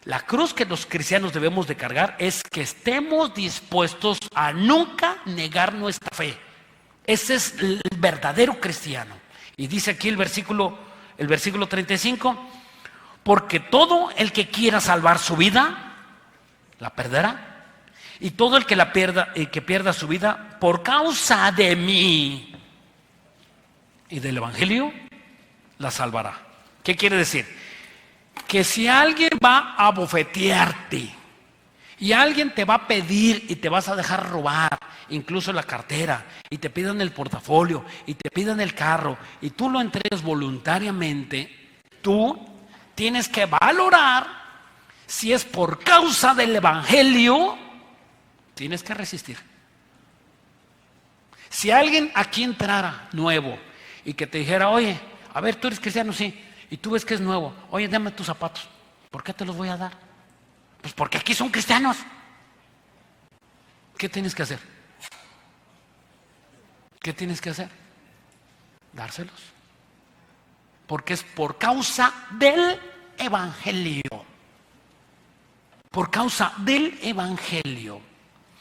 La cruz que los cristianos debemos de cargar es que estemos dispuestos a nunca negar nuestra fe. Ese es el verdadero cristiano. Y dice aquí el versículo 35, porque todo el que quiera salvar su vida, la perderá. Y todo el que la pierda, que pierda su vida por causa de mí y del evangelio, la salvará. ¿Qué quiere decir? Que si alguien va a bofetearte y alguien te va a pedir y te vas a dejar robar, incluso la cartera, y te pidan el portafolio y te pidan el carro y tú lo entregues voluntariamente, tú tienes que valorar si es por causa del evangelio. Tienes que resistir. Si alguien aquí entrara nuevo y que te dijera, oye, a ver, tú eres cristiano, sí, y tú ves que es nuevo, oye, dame tus zapatos. ¿Por qué te los voy a dar? Pues porque aquí son cristianos. ¿Qué tienes que hacer? ¿Qué tienes que hacer? Dárselos. Porque es por causa del evangelio. Por causa del evangelio.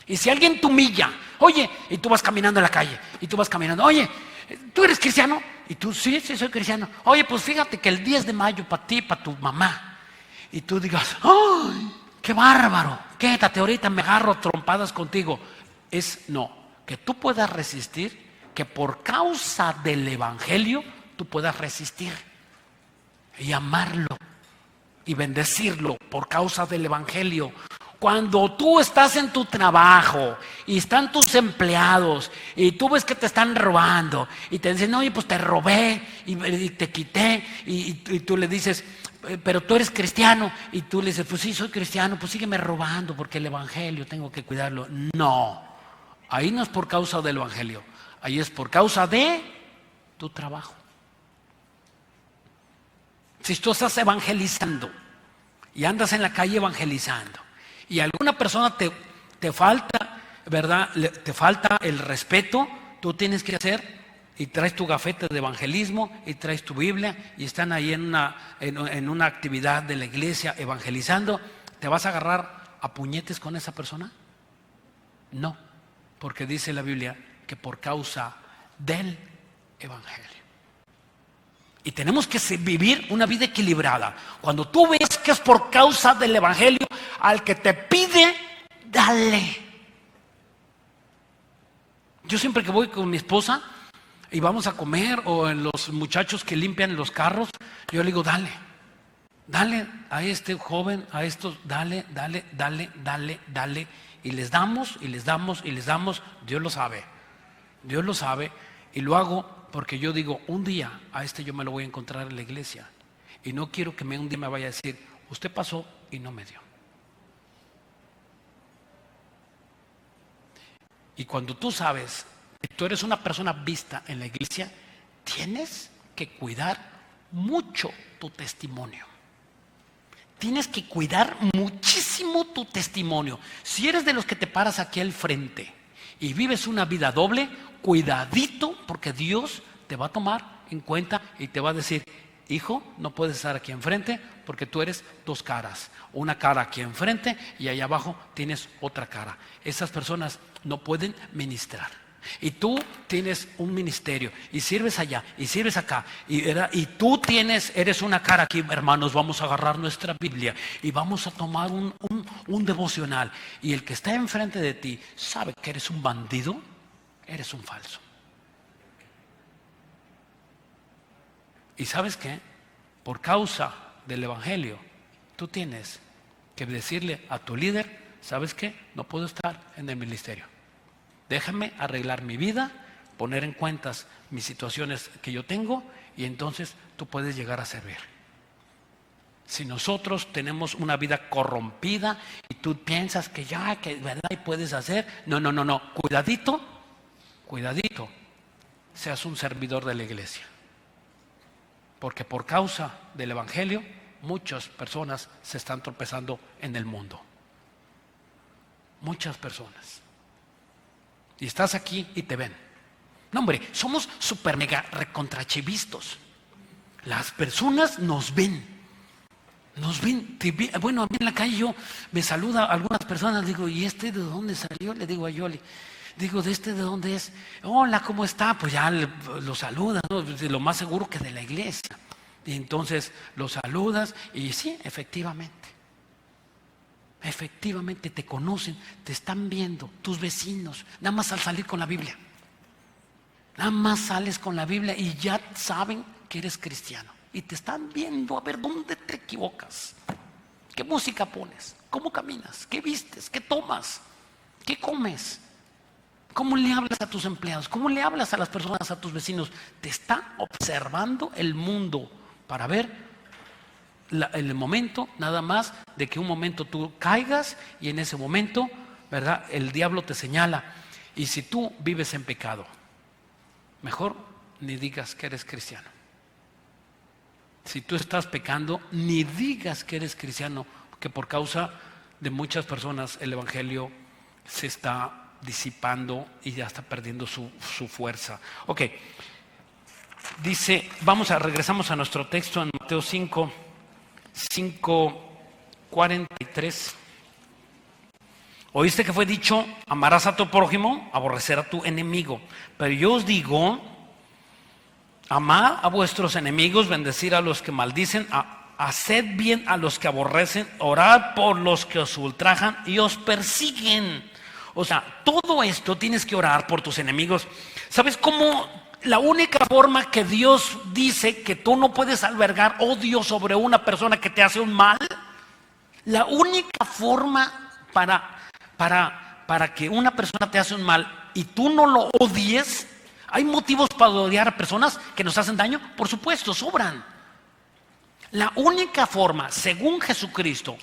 Y si alguien te humilla, oye, y tú vas caminando en la calle, y tú vas caminando, oye, ¿tú eres cristiano? Y tú, sí, soy cristiano. Oye, pues fíjate que el 10 de mayo para ti, para tu mamá, y tú digas, ¡ay, qué bárbaro! Quédate, ahorita me agarro trompadas contigo. No, que tú puedas resistir, que por causa del evangelio tú puedas resistir y amarlo y bendecirlo por causa del evangelio. Cuando tú estás en tu trabajo y están tus empleados y tú ves que te están robando y te dicen, oye, pues te robé y te quité, y tú le dices, pero tú eres cristiano, y tú le dices, pues sí, soy cristiano, pues sígueme robando porque el evangelio tengo que cuidarlo. No, ahí no es por causa del evangelio, ahí es por causa de tu trabajo. Si tú estás evangelizando y andas en la calle evangelizando y alguna persona te falta, ¿verdad? Te falta el respeto, tú tienes que hacer, y traes tu gafete de evangelismo y traes tu Biblia y están ahí en una actividad de la iglesia evangelizando, ¿te vas a agarrar a puñetes con esa persona? No, porque dice la Biblia que por causa del evangelio. Y tenemos que vivir una vida equilibrada. Cuando tú ves que es por causa del evangelio, al que te pide, dale. Yo siempre que voy con mi esposa y vamos a comer, o en los muchachos que limpian los carros, yo le digo, dale a este joven, a estos, dale, y les damos, Dios lo sabe, y lo hago porque yo digo, un día a este yo me lo voy a encontrar en la iglesia, y no quiero que un día me vaya a decir, usted pasó y no me dio. Y cuando tú sabes que tú eres una persona vista en la iglesia, tienes que cuidar mucho tu testimonio. Tienes que cuidar muchísimo tu testimonio. Si eres de los que te paras aquí al frente y vives una vida doble, cuidadito, porque Dios te va a tomar en cuenta y te va a decir, hijo, no puedes estar aquí enfrente porque tú eres dos caras. Una cara aquí enfrente y allá abajo tienes otra cara. Esas personas no pueden ministrar. Y tú tienes un ministerio y sirves allá y sirves acá y tú eres una cara aquí. Hermanos, vamos a agarrar nuestra Biblia y vamos a tomar un devocional, y el que está enfrente de ti sabe que eres un bandido, eres un falso. ¿Y sabes qué? Por causa del evangelio tú tienes que decirle a tu líder, ¿sabes qué? No puedo estar en el ministerio. Déjame arreglar mi vida, poner en cuentas mis situaciones que yo tengo, y entonces tú puedes llegar a servir. Si nosotros tenemos una vida corrompida y tú piensas que ya, que verdad y puedes hacer, no, cuidadito, cuidadito, seas un servidor de la iglesia. Porque por causa del evangelio, muchas personas se están tropezando en el mundo. Muchas personas. Y estás aquí y te ven. No, hombre, somos super mega recontrachivistos. Las personas nos ven. Bueno, a mí en la calle yo me saluda a algunas personas, digo, ¿y este de dónde salió? Le digo a Yoli, digo, ¿de este de dónde es? Hola, ¿cómo está? Pues ya lo saludas, ¿no? Lo más seguro que de la iglesia. Y entonces lo saludas y sí, efectivamente te conocen, te están viendo, tus vecinos, nada más al salir con la Biblia. Nada más sales con la Biblia y ya saben que eres cristiano. Y te están viendo a ver dónde te equivocas. ¿Qué música pones? ¿Cómo caminas? ¿Qué vistes? ¿Qué tomas? ¿Qué comes? ¿Cómo le hablas a tus empleados? ¿Cómo le hablas a las personas, a tus vecinos? Te está observando el mundo para ver el momento nada más de que un momento tú caigas y en ese momento, ¿verdad? El diablo te señala. Y si tú vives en pecado, mejor ni digas que eres cristiano. Si tú estás pecando, ni digas que eres cristiano, que por causa de muchas personas el evangelio se está disipando y ya está perdiendo su fuerza. Ok, dice, regresamos a nuestro texto en Mateo 5:43. Oíste que fue dicho, amarás a tu prójimo, aborrecer a tu enemigo. Pero yo os digo, amad a vuestros enemigos, bendecir a los que maldicen, haced bien a los que aborrecen, orad por los que os ultrajan y os persiguen. O sea, todo esto tienes que orar por tus enemigos. ¿Sabes cómo? La única forma que Dios dice que tú no puedes albergar odio sobre una persona que te hace un mal, la única forma para que una persona te hace un mal y tú no lo odies. ¿Hay motivos para odiar a personas que nos hacen daño? Por supuesto, sobran. La única forma, según Jesucristo,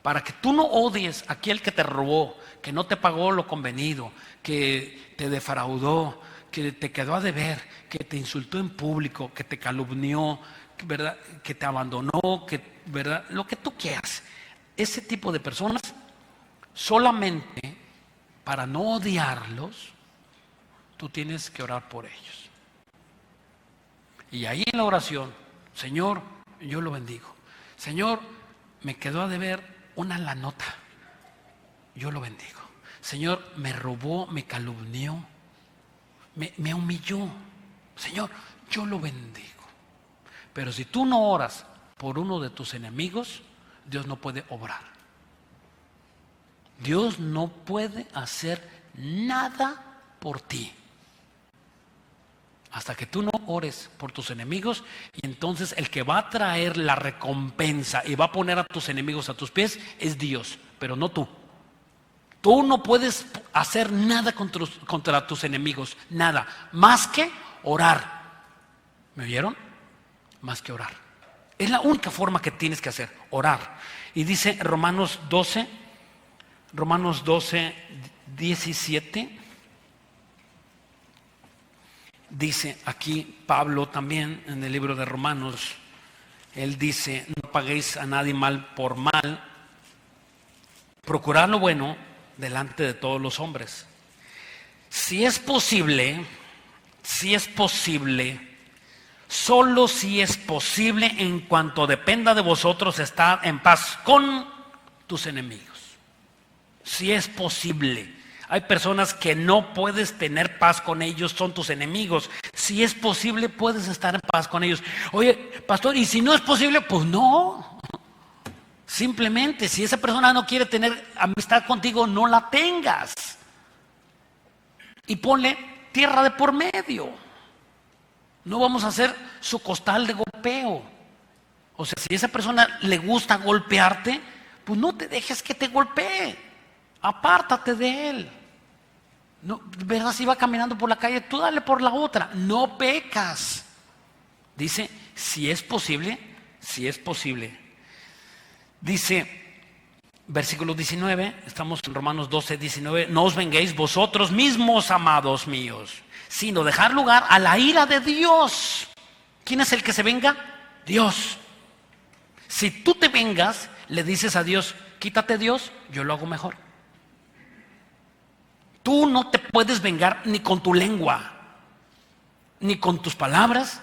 para que tú no odies a aquel que te robó, que no te pagó lo convenido, que te defraudó, que te quedó a deber, que te insultó en público, que te calumnió, ¿verdad? Que te abandonó, ¿verdad? Lo que tú quieras. Ese tipo de personas, solamente para no odiarlos, tú tienes que orar por ellos. Y ahí en la oración, Señor, yo lo bendigo. Señor, me quedó a deber una lanota. Yo lo bendigo. Señor, me robó, me calumnió, me humilló. Señor, yo lo bendigo. Pero si tú no oras por uno de tus enemigos, Dios no puede obrar. Dios no puede hacer nada por ti hasta que tú no ores por tus enemigos. Y entonces el que va a traer la recompensa y va a poner a tus enemigos a tus pies es Dios, pero no tú. Tú no puedes hacer nada contra tus enemigos, nada, más que orar. ¿Me oyeron? Más que orar. Es la única forma que tienes que hacer, orar. Y dice Romanos 12, 17. Dice aquí Pablo también en el libro de Romanos, él dice, no paguéis a nadie mal por mal, procurad lo bueno delante de todos los hombres. Si es posible, solo si es posible, en cuanto dependa de vosotros, estar en paz con tus enemigos. Si es posible. Hay personas que no puedes tener paz con ellos, son tus enemigos. Si es posible, puedes estar en paz con ellos. Oye, pastor, ¿y si no es posible? Pues no. Simplemente, si esa persona no quiere tener amistad contigo, no la tengas. Y ponle tierra de por medio. No vamos a hacer su costal de golpeo. O sea, si a esa persona le gusta golpearte, pues no te dejes que te golpee. Apártate de él. No, ¿verdad? Si va caminando por la calle, tú dale por la otra. No pecas. Dice, si es posible. Dice, Versículo 19, estamos en Romanos 12, 19. No os venguéis vosotros mismos, amados míos, sino dejar lugar a la ira de Dios. ¿Quién es el que se venga? Dios. Si tú te vengas, le dices a Dios, quítate Dios, yo lo hago mejor. Tú no te puedes vengar ni con tu lengua, ni con tus palabras,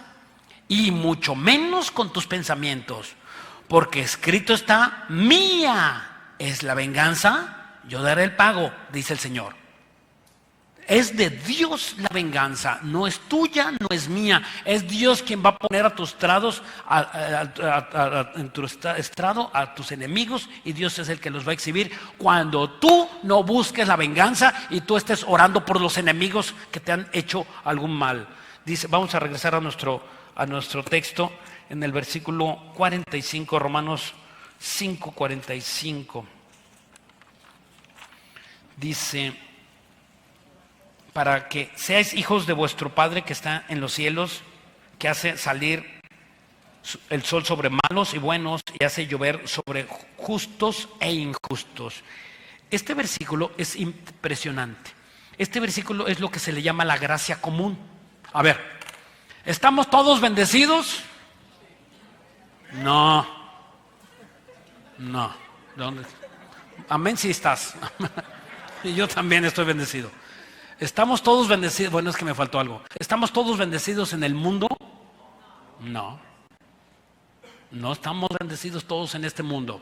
y mucho menos con tus pensamientos, porque escrito está, mía es la venganza, yo daré el pago, dice el Señor. Es de Dios la venganza, no es tuya, no es mía. Es Dios quien va a poner a tus estrados, en tu estrado a tus enemigos, y Dios es el que los va a exhibir cuando tú no busques la venganza y tú estés orando por los enemigos que te han hecho algún mal. Dice, vamos a regresar a nuestro texto en el versículo 45, Romanos 5:45. Dice, para que seáis hijos de vuestro Padre que está en los cielos, que hace salir el sol sobre malos y buenos y hace llover sobre justos e injustos. Este versículo es impresionante. Este versículo es lo que se le llama la gracia común. A ver, ¿estamos todos bendecidos? No. ¿Dónde? Amén, si estás. Y yo también estoy bendecido. ¿Estamos todos bendecidos? Bueno, es que me faltó algo. ¿Estamos todos bendecidos en el mundo? No. No estamos bendecidos todos en este mundo.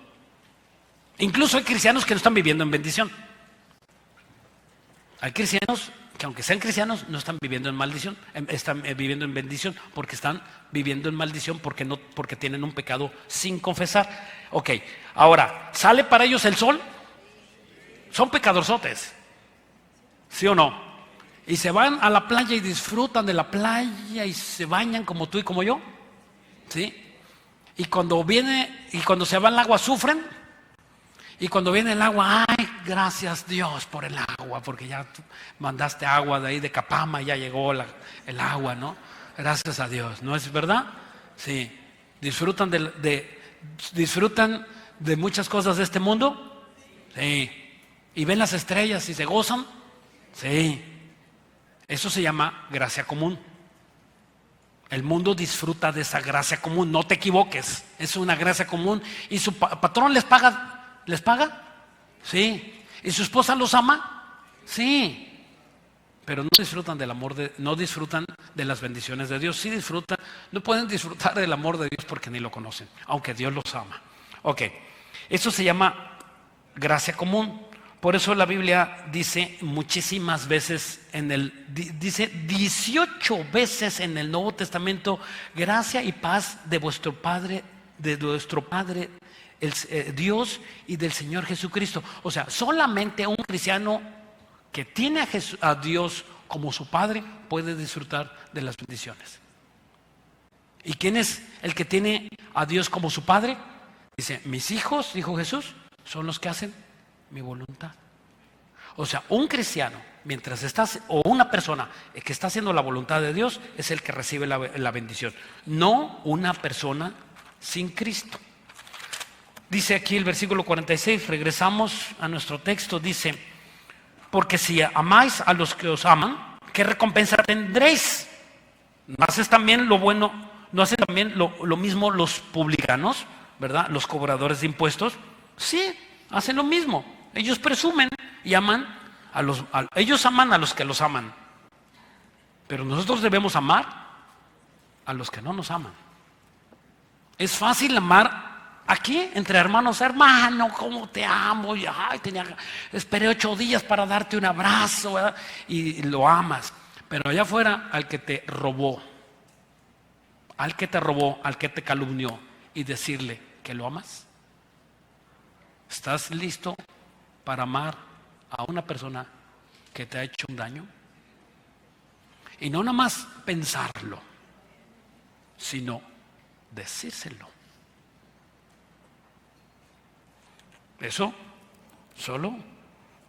Incluso hay cristianos que no están viviendo en bendición. Hay cristianos que, aunque sean cristianos, no están viviendo en maldición, están viviendo en bendición, porque están viviendo en maldición porque tienen un pecado sin confesar. Ok, ahora, ¿sale para ellos el sol? Son pecadorzotes, ¿sí o no? Y se van a la playa y disfrutan de la playa y se bañan como tú y como yo, ¿sí? Y cuando se va el agua sufren. Y cuando viene el agua, ay, gracias Dios por el agua, porque ya tú mandaste agua de ahí de Capama y ya llegó el agua, ¿no? Gracias a Dios, ¿no es verdad? Sí. ¿Disfrutan disfrutan de muchas cosas de este mundo? Sí. ¿Y ven las estrellas y se gozan? Sí. Eso se llama gracia común. El mundo disfruta de esa gracia común, no te equivoques, es una gracia común. ¿Y su patrón les paga? ¿Les paga? Sí. ¿Y su esposa los ama? Sí. Pero no disfrutan del amor no disfrutan de las bendiciones de Dios. Sí disfrutan, no pueden disfrutar del amor de Dios porque ni lo conocen, aunque Dios los ama. Ok, eso se llama gracia común. Por eso la Biblia dice muchísimas veces dice 18 veces en el Nuevo Testamento, gracia y paz de vuestro Padre, Dios y del Señor Jesucristo. O sea, solamente un cristiano que tiene a Dios como su Padre puede disfrutar de las bendiciones. ¿Y quién es el que tiene a Dios como su Padre? Dice, mis hijos, dijo Jesús, son los que hacen mi voluntad. O sea, un cristiano, o una persona que está haciendo la voluntad de Dios, es el que recibe la bendición, no una persona sin Cristo. Dice aquí el versículo 46, regresamos a nuestro texto, dice, porque si amáis a los que os aman, ¿qué recompensa tendréis? ¿No haces también lo bueno? ¿No hacen también lo mismo los publicanos, verdad? Los cobradores de impuestos. Sí, hacen lo mismo. Ellos presumen y aman ellos aman a los que los aman. Pero nosotros debemos amar a los que no nos aman. Es fácil amar aquí entre hermanos, hermano, ¿cómo te amo? Y, esperé 8 días para darte un abrazo, ¿verdad? Y lo amas. Pero allá afuera, al que te robó, al que te calumnió, y decirle que lo amas. ¿Estás listo para amar a una persona que te ha hecho un daño? Y no nada más pensarlo, sino decírselo. Eso solo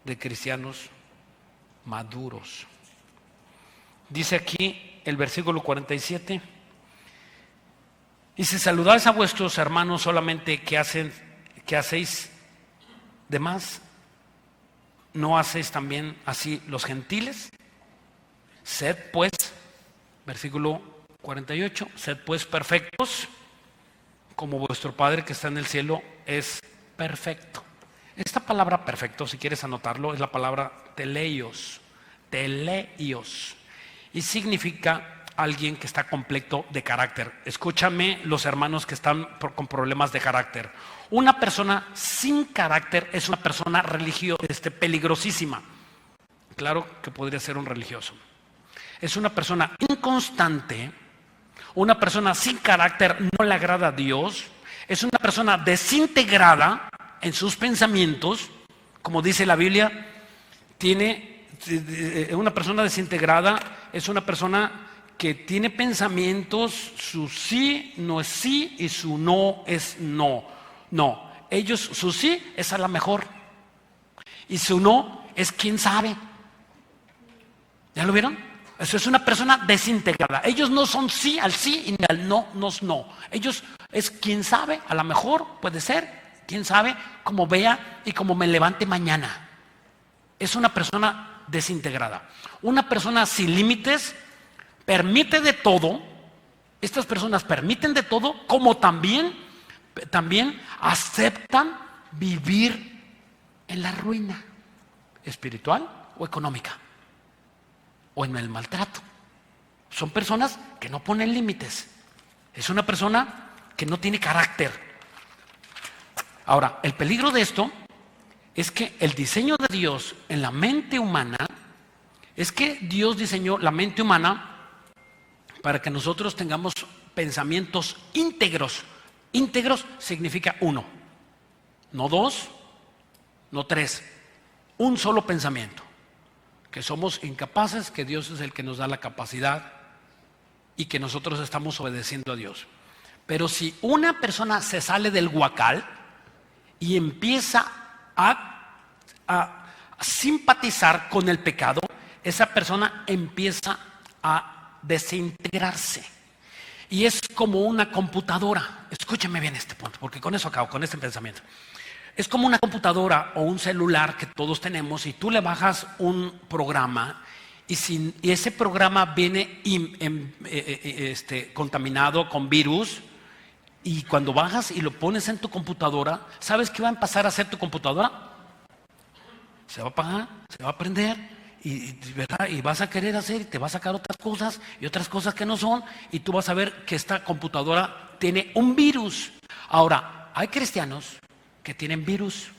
de cristianos maduros. Dice aquí el versículo 47. Y si saludáis a vuestros hermanos solamente, ¿qué hacéis? demás, ¿no hacéis también así los gentiles? Sed pues, versículo 48, sed pues perfectos, como vuestro Padre que está en el cielo es perfecto. Esta palabra perfecto, si quieres anotarlo, es la palabra teleios, teleios, y significa alguien que está completo de carácter. Escúchame, los hermanos que están con problemas de carácter. Una persona sin carácter es una persona peligrosísima. Claro que podría ser un religioso. Es una persona inconstante, una persona sin carácter, no le agrada a Dios, es una persona desintegrada en sus pensamientos, como dice la Biblia. Una persona desintegrada es una persona que tiene pensamientos, su sí no es sí y su no es no. No, su sí es a la mejor y su no es quién sabe. ¿Ya lo vieron? Eso es una persona desintegrada. Ellos no son sí al sí y al no es no. Ellos es quién sabe, a lo mejor puede ser, quién sabe, como vea y como me levante mañana. Es una persona desintegrada. Una persona sin límites permite de todo. Estas personas permiten de todo, como también aceptan vivir en la ruina espiritual o económica, o en el maltrato. Son personas que no ponen límites. Es una persona que no tiene carácter. Ahora, el peligro de esto es que el diseño de Dios en la mente humana es que Dios diseñó la mente humana para que nosotros tengamos pensamientos íntegros. Íntegros significa uno, no dos, no tres, un solo pensamiento. Que somos incapaces, que Dios es el que nos da la capacidad y que nosotros estamos obedeciendo a Dios. Pero si una persona se sale del huacal y empieza a simpatizar con el pecado, esa persona empieza a desintegrarse. Y es como una computadora. Escúcheme bien este punto, porque con eso acabo, con este pensamiento. Es como una computadora o un celular que todos tenemos, y tú le bajas un programa y ese programa viene contaminado con virus, y cuando bajas y lo pones en tu computadora, ¿sabes qué va a empezar a hacer tu computadora? Se va a apagar, se va a prender ¿verdad? Y vas a querer hacer y te va a sacar otras cosas y otras cosas que no son, y tú vas a ver que esta computadora tiene un virus. Ahora, hay cristianos que tienen virus.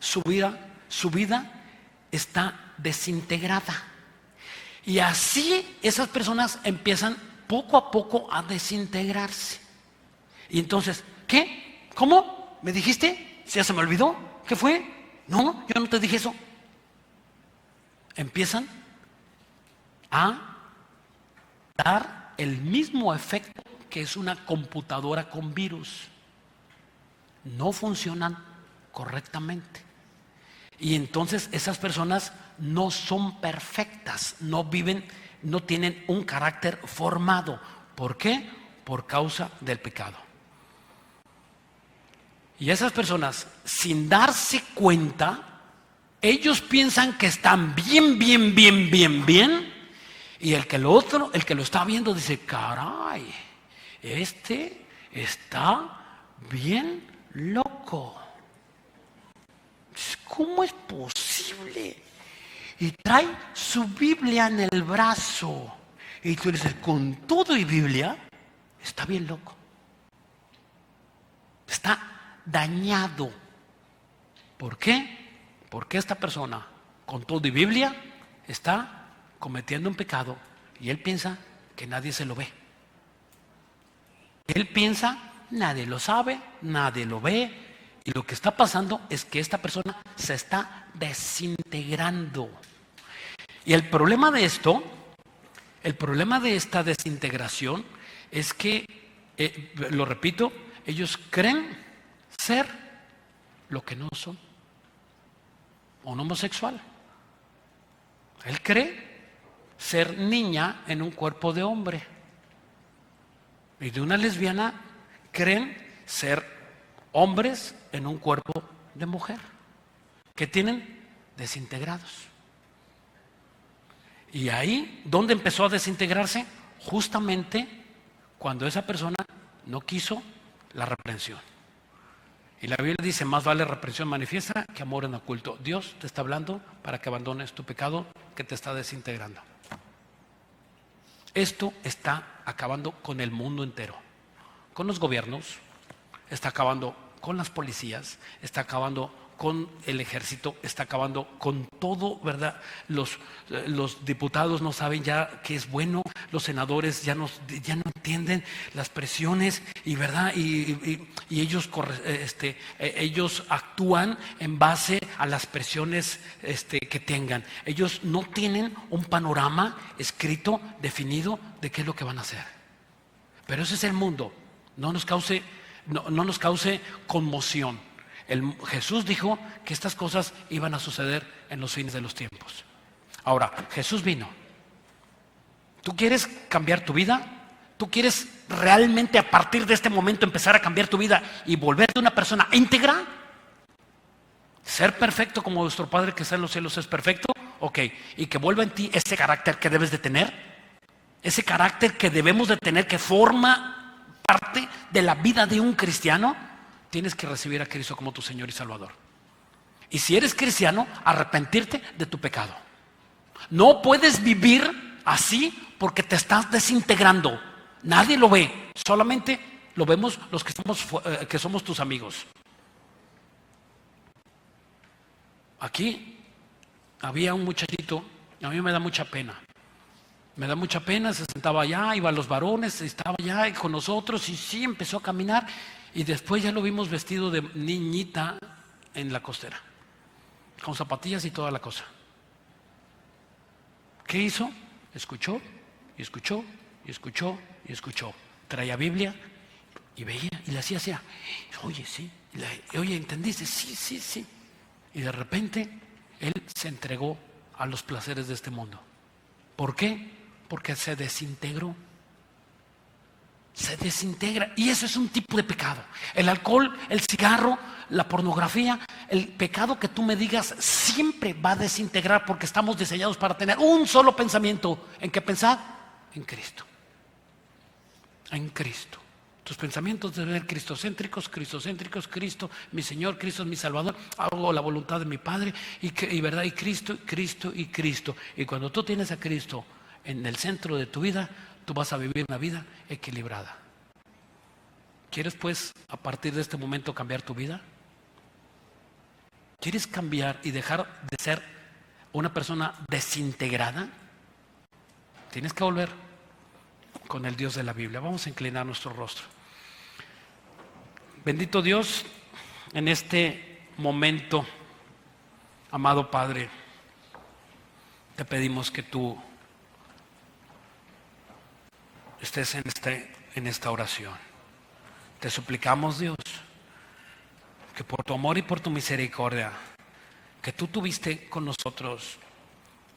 Su vida está desintegrada. Y así esas personas empiezan poco a poco a desintegrarse. Y entonces, ¿qué? ¿Cómo? ¿Me dijiste? ¿Ya se me olvidó? ¿Qué fue? No, yo no te dije eso. Empiezan a dar el mismo efecto que es una computadora con virus. No funcionan correctamente. Y entonces esas personas no son perfectas, no viven, no tienen un carácter formado. ¿Por qué? Por causa del pecado. Y esas personas, sin darse cuenta, ellos piensan que están bien, y el que lo está viendo dice: caray, este está bien loco. ¿Cómo es posible? Y trae su Biblia en el brazo. Y tú dices: con todo y Biblia, está bien loco. Está dañado. ¿Por qué? Porque esta persona, con todo y Biblia, está cometiendo un pecado y él piensa que nadie se lo ve. Él piensa, nadie lo sabe, nadie lo ve, y lo que está pasando es que esta persona se está desintegrando. Y el problema de esta desintegración es que, lo repito, ellos creen ser lo que no son. Un homosexual, él cree ser niña en un cuerpo de hombre, y de una lesbiana creen ser hombres en un cuerpo de mujer que tienen desintegrados. Y ahí, ¿dónde empezó a desintegrarse? Justamente cuando esa persona no quiso la reprensión. Y la Biblia dice, más vale reprensión manifiesta que amor en oculto. Dios te está hablando para que abandones tu pecado que te está desintegrando. Esto está acabando con el mundo entero, con los gobiernos, está acabando con las policías, está acabando con el ejército, está acabando con todo, ¿verdad? Los diputados no saben ya qué es bueno, los senadores ya no entienden las presiones y, ¿verdad? Y ellos actúan en base a las presiones que tengan. Ellos no tienen un panorama escrito, definido de qué es lo que van a hacer. Pero ese es el mundo. No nos cause conmoción. Jesús dijo que estas cosas iban a suceder en los fines de los tiempos. Ahora, Jesús vino. ¿Tú quieres cambiar tu vida? ¿Tú quieres realmente a partir de este momento empezar a cambiar tu vida y volverte una persona íntegra? ¿Ser perfecto como nuestro Padre que está en los cielos es perfecto? Ok, y que vuelva en ti ese carácter que debes de tener, ese carácter que debemos de tener, que forma parte de la vida de un cristiano. Tienes que recibir a Cristo como tu Señor y Salvador. Y si eres cristiano, arrepentirte de tu pecado. No puedes vivir así porque te estás desintegrando. Nadie lo ve, solamente lo vemos los que somos tus amigos. Aquí había un muchachito, a mí me da mucha pena. Me da mucha pena, se sentaba allá, iba a los varones, estaba allá con nosotros y sí, empezó a caminar. Y después ya lo vimos vestido de niñita en la costera, con zapatillas y toda la cosa. ¿Qué hizo? Escuchó, y escuchó, y escuchó, y escuchó. Traía Biblia y veía, y le hacía así. Oye, sí. Oye, ¿entendiste? Sí, sí, sí. Y de repente, él se entregó a los placeres de este mundo. ¿Por qué? Porque se desintegró. Se desintegra, y eso es un tipo de pecado. El alcohol, el cigarro, la pornografía, el pecado que tú me digas siempre va a desintegrar, porque estamos diseñados para tener un solo pensamiento. ¿En qué pensar? En Cristo. En Cristo. Tus pensamientos deben ser cristocéntricos, Cristo, mi Señor, Cristo es mi Salvador, hago la voluntad de mi Padre y verdad, y Cristo. Y cuando tú tienes a Cristo en el centro de tu vida, tú vas a vivir una vida equilibrada. ¿Quieres pues a partir de este momento cambiar tu vida? ¿Quieres cambiar y dejar de ser una persona desintegrada? Tienes que volver con el Dios de la Biblia. Vamos a inclinar nuestro rostro. Bendito Dios, en este momento, amado Padre, te pedimos que tú estés en esta oración. Te suplicamos, Dios, que por tu amor y por tu misericordia que tú tuviste con nosotros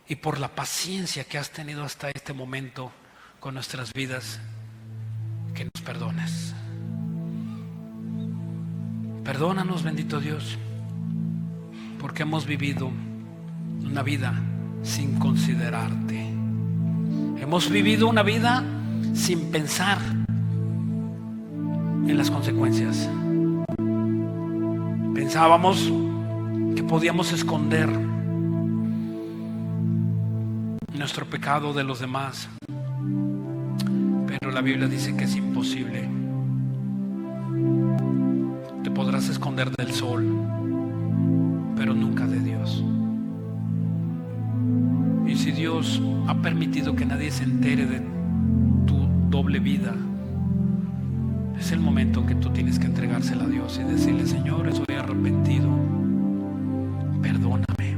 y por la paciencia que has tenido hasta este momento con nuestras vidas, que nos perdones. Perdónanos, bendito Dios, porque hemos vivido una vida sin considerarte. Hemos vivido una vida sin pensar en las consecuencias. Pensábamos que podíamos esconder nuestro pecado de los demás, pero la Biblia dice que es imposible. Te podrás esconder del sol, pero nunca de Dios. Y si Dios ha permitido que nadie se entere de tu doble vida, es el momento en que tú tienes que entregársela a Dios y decirle: Señor, estoy arrepentido, perdóname,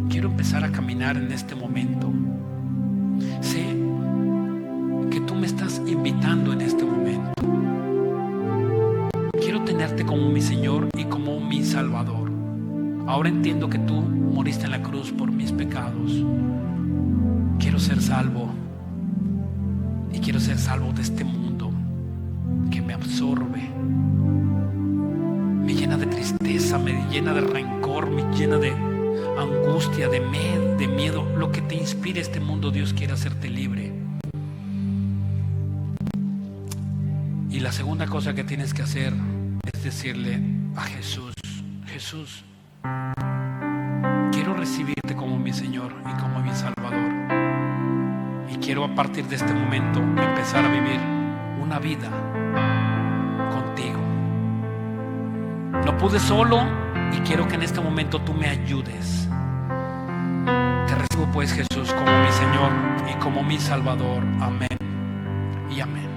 quiero empezar a caminar en este momento. Sé que tú me estás invitando en este momento. Quiero tenerte como mi Señor y como mi Salvador. Ahora entiendo que tú moriste en la cruz por mis pecados. Quiero ser salvo, y quiero ser salvo de este mundo que me absorbe, llena de tristeza, me llena de rencor, me llena de angustia, de miedo. Lo que te inspire este mundo, Dios quiere hacerte libre. Y la segunda cosa que tienes que hacer es decirle a Jesús: Jesús, quiero recibirte como mi Señor y como mi Salvador. Y quiero a partir de este momento empezar a vivir una vida contigo. No pude solo y quiero que en este momento tú me ayudes. Te recibo pues, Jesús, como mi Señor y como mi Salvador. Amén y amén.